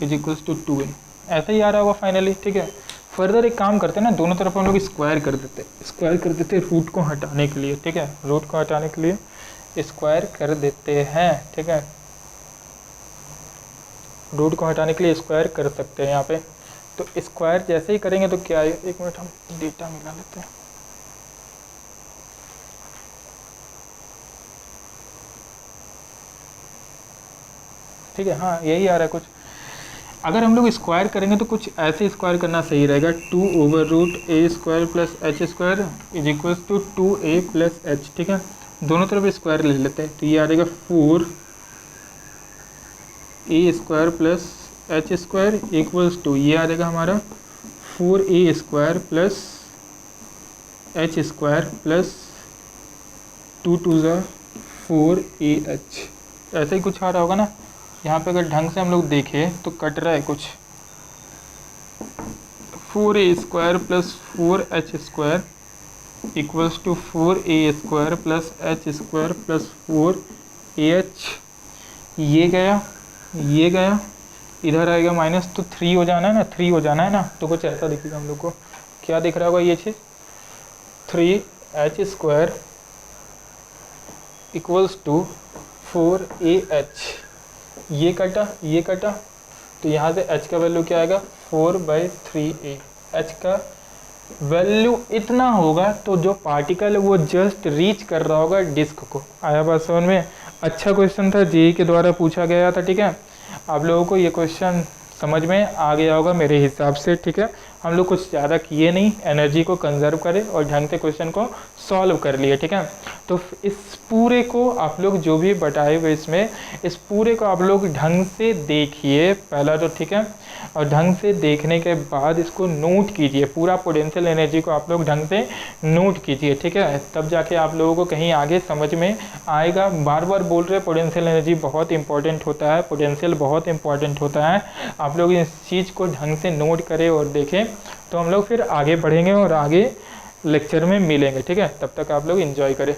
is equals to 2a। ऐसा ही आ रहा होगा फाइनली। ठीक है, फर्दर एक काम करते हैं ना, दोनों तरफ हम लोग स्क्वायर कर देते रूट को हटाने के लिए। ठीक है, रूट को हटाने के लिए स्क्वायर कर देते हैं। ठीक है, रूट को हटाने के लिए स्क्वायर कर सकते हैं यहाँ पे। तो स्क्वायर जैसे ही करेंगे तो क्या आएगा, एक मिनट हम डेटा मिला लेते हैं। ठीक है, हाँ यही आ रहा है कुछ। अगर हम लोग स्क्वायर करेंगे तो कुछ ऐसे स्क्वायर करना सही रहेगा, 2 over root A square plus H square is equals to 2a plus H. ठीक है, दोनों तरफ स्क्वायर ले लेते हैं, तो ये आ जाएगा 4a square plus H square equals to, ये आ जाएगा हमारा 4a square plus H square plus 2 2 4ah। ऐसा ही कुछ आ रहा होगा ना। यहाँ पे अगर ढंग से हम लोग देखें तो कट रहा है कुछ 4a² plus 4h² equals to 4a² plus h² plus 4ah। ये गया इधर आएगा माइनस, तो 3 हो जाना है ना, 3 हो जाना है ना। तो कुछ ऐसा दिखेगा हम लोग को, क्या दिख रहा होगा ये चीज़ 3h² इक्वल्स टू 4ah। ये कटा तो यहाँ से h का वैल्यू क्या आएगा 4/3a। h का वैल्यू इतना होगा तो जो पार्टिकल है वो जस्ट रीच कर रहा होगा डिस्क को। आया बात समझ में? अच्छा क्वेश्चन था, जेईई के द्वारा पूछा गया था। ठीक है, आप लोगों को ये क्वेश्चन समझ में आ गया होगा मेरे हिसाब से। ठीक है, हम लोग कुछ ज़्यादा किए नहीं, एनर्जी को कंजर्व करें और ढंग से क्वेश्चन को सॉल्व कर लिए। ठीक है, तो इस पूरे को आप लोग जो भी बताए हुए इसमें, इस पूरे को आप लोग ढंग से देखिए पहला तो। ठीक है, और ढंग से देखने के बाद इसको नोट कीजिए, पूरा पोटेंशियल एनर्जी को आप लोग ढंग से नोट कीजिए। ठीक है, तब जाके आप लोगों को कहीं आगे समझ में आएगा। बार बार बोल रहे पोटेंशियल एनर्जी बहुत इंपॉर्टेंट होता है, पोटेंशियल बहुत इंपॉर्टेंट होता है। आप लोग इस चीज़ को ढंग से नोट करें और देखें, तो हम लोग फिर आगे बढ़ेंगे और आगे लेक्चर में मिलेंगे। ठीक है, तब तक आप लोग एंजॉय करें।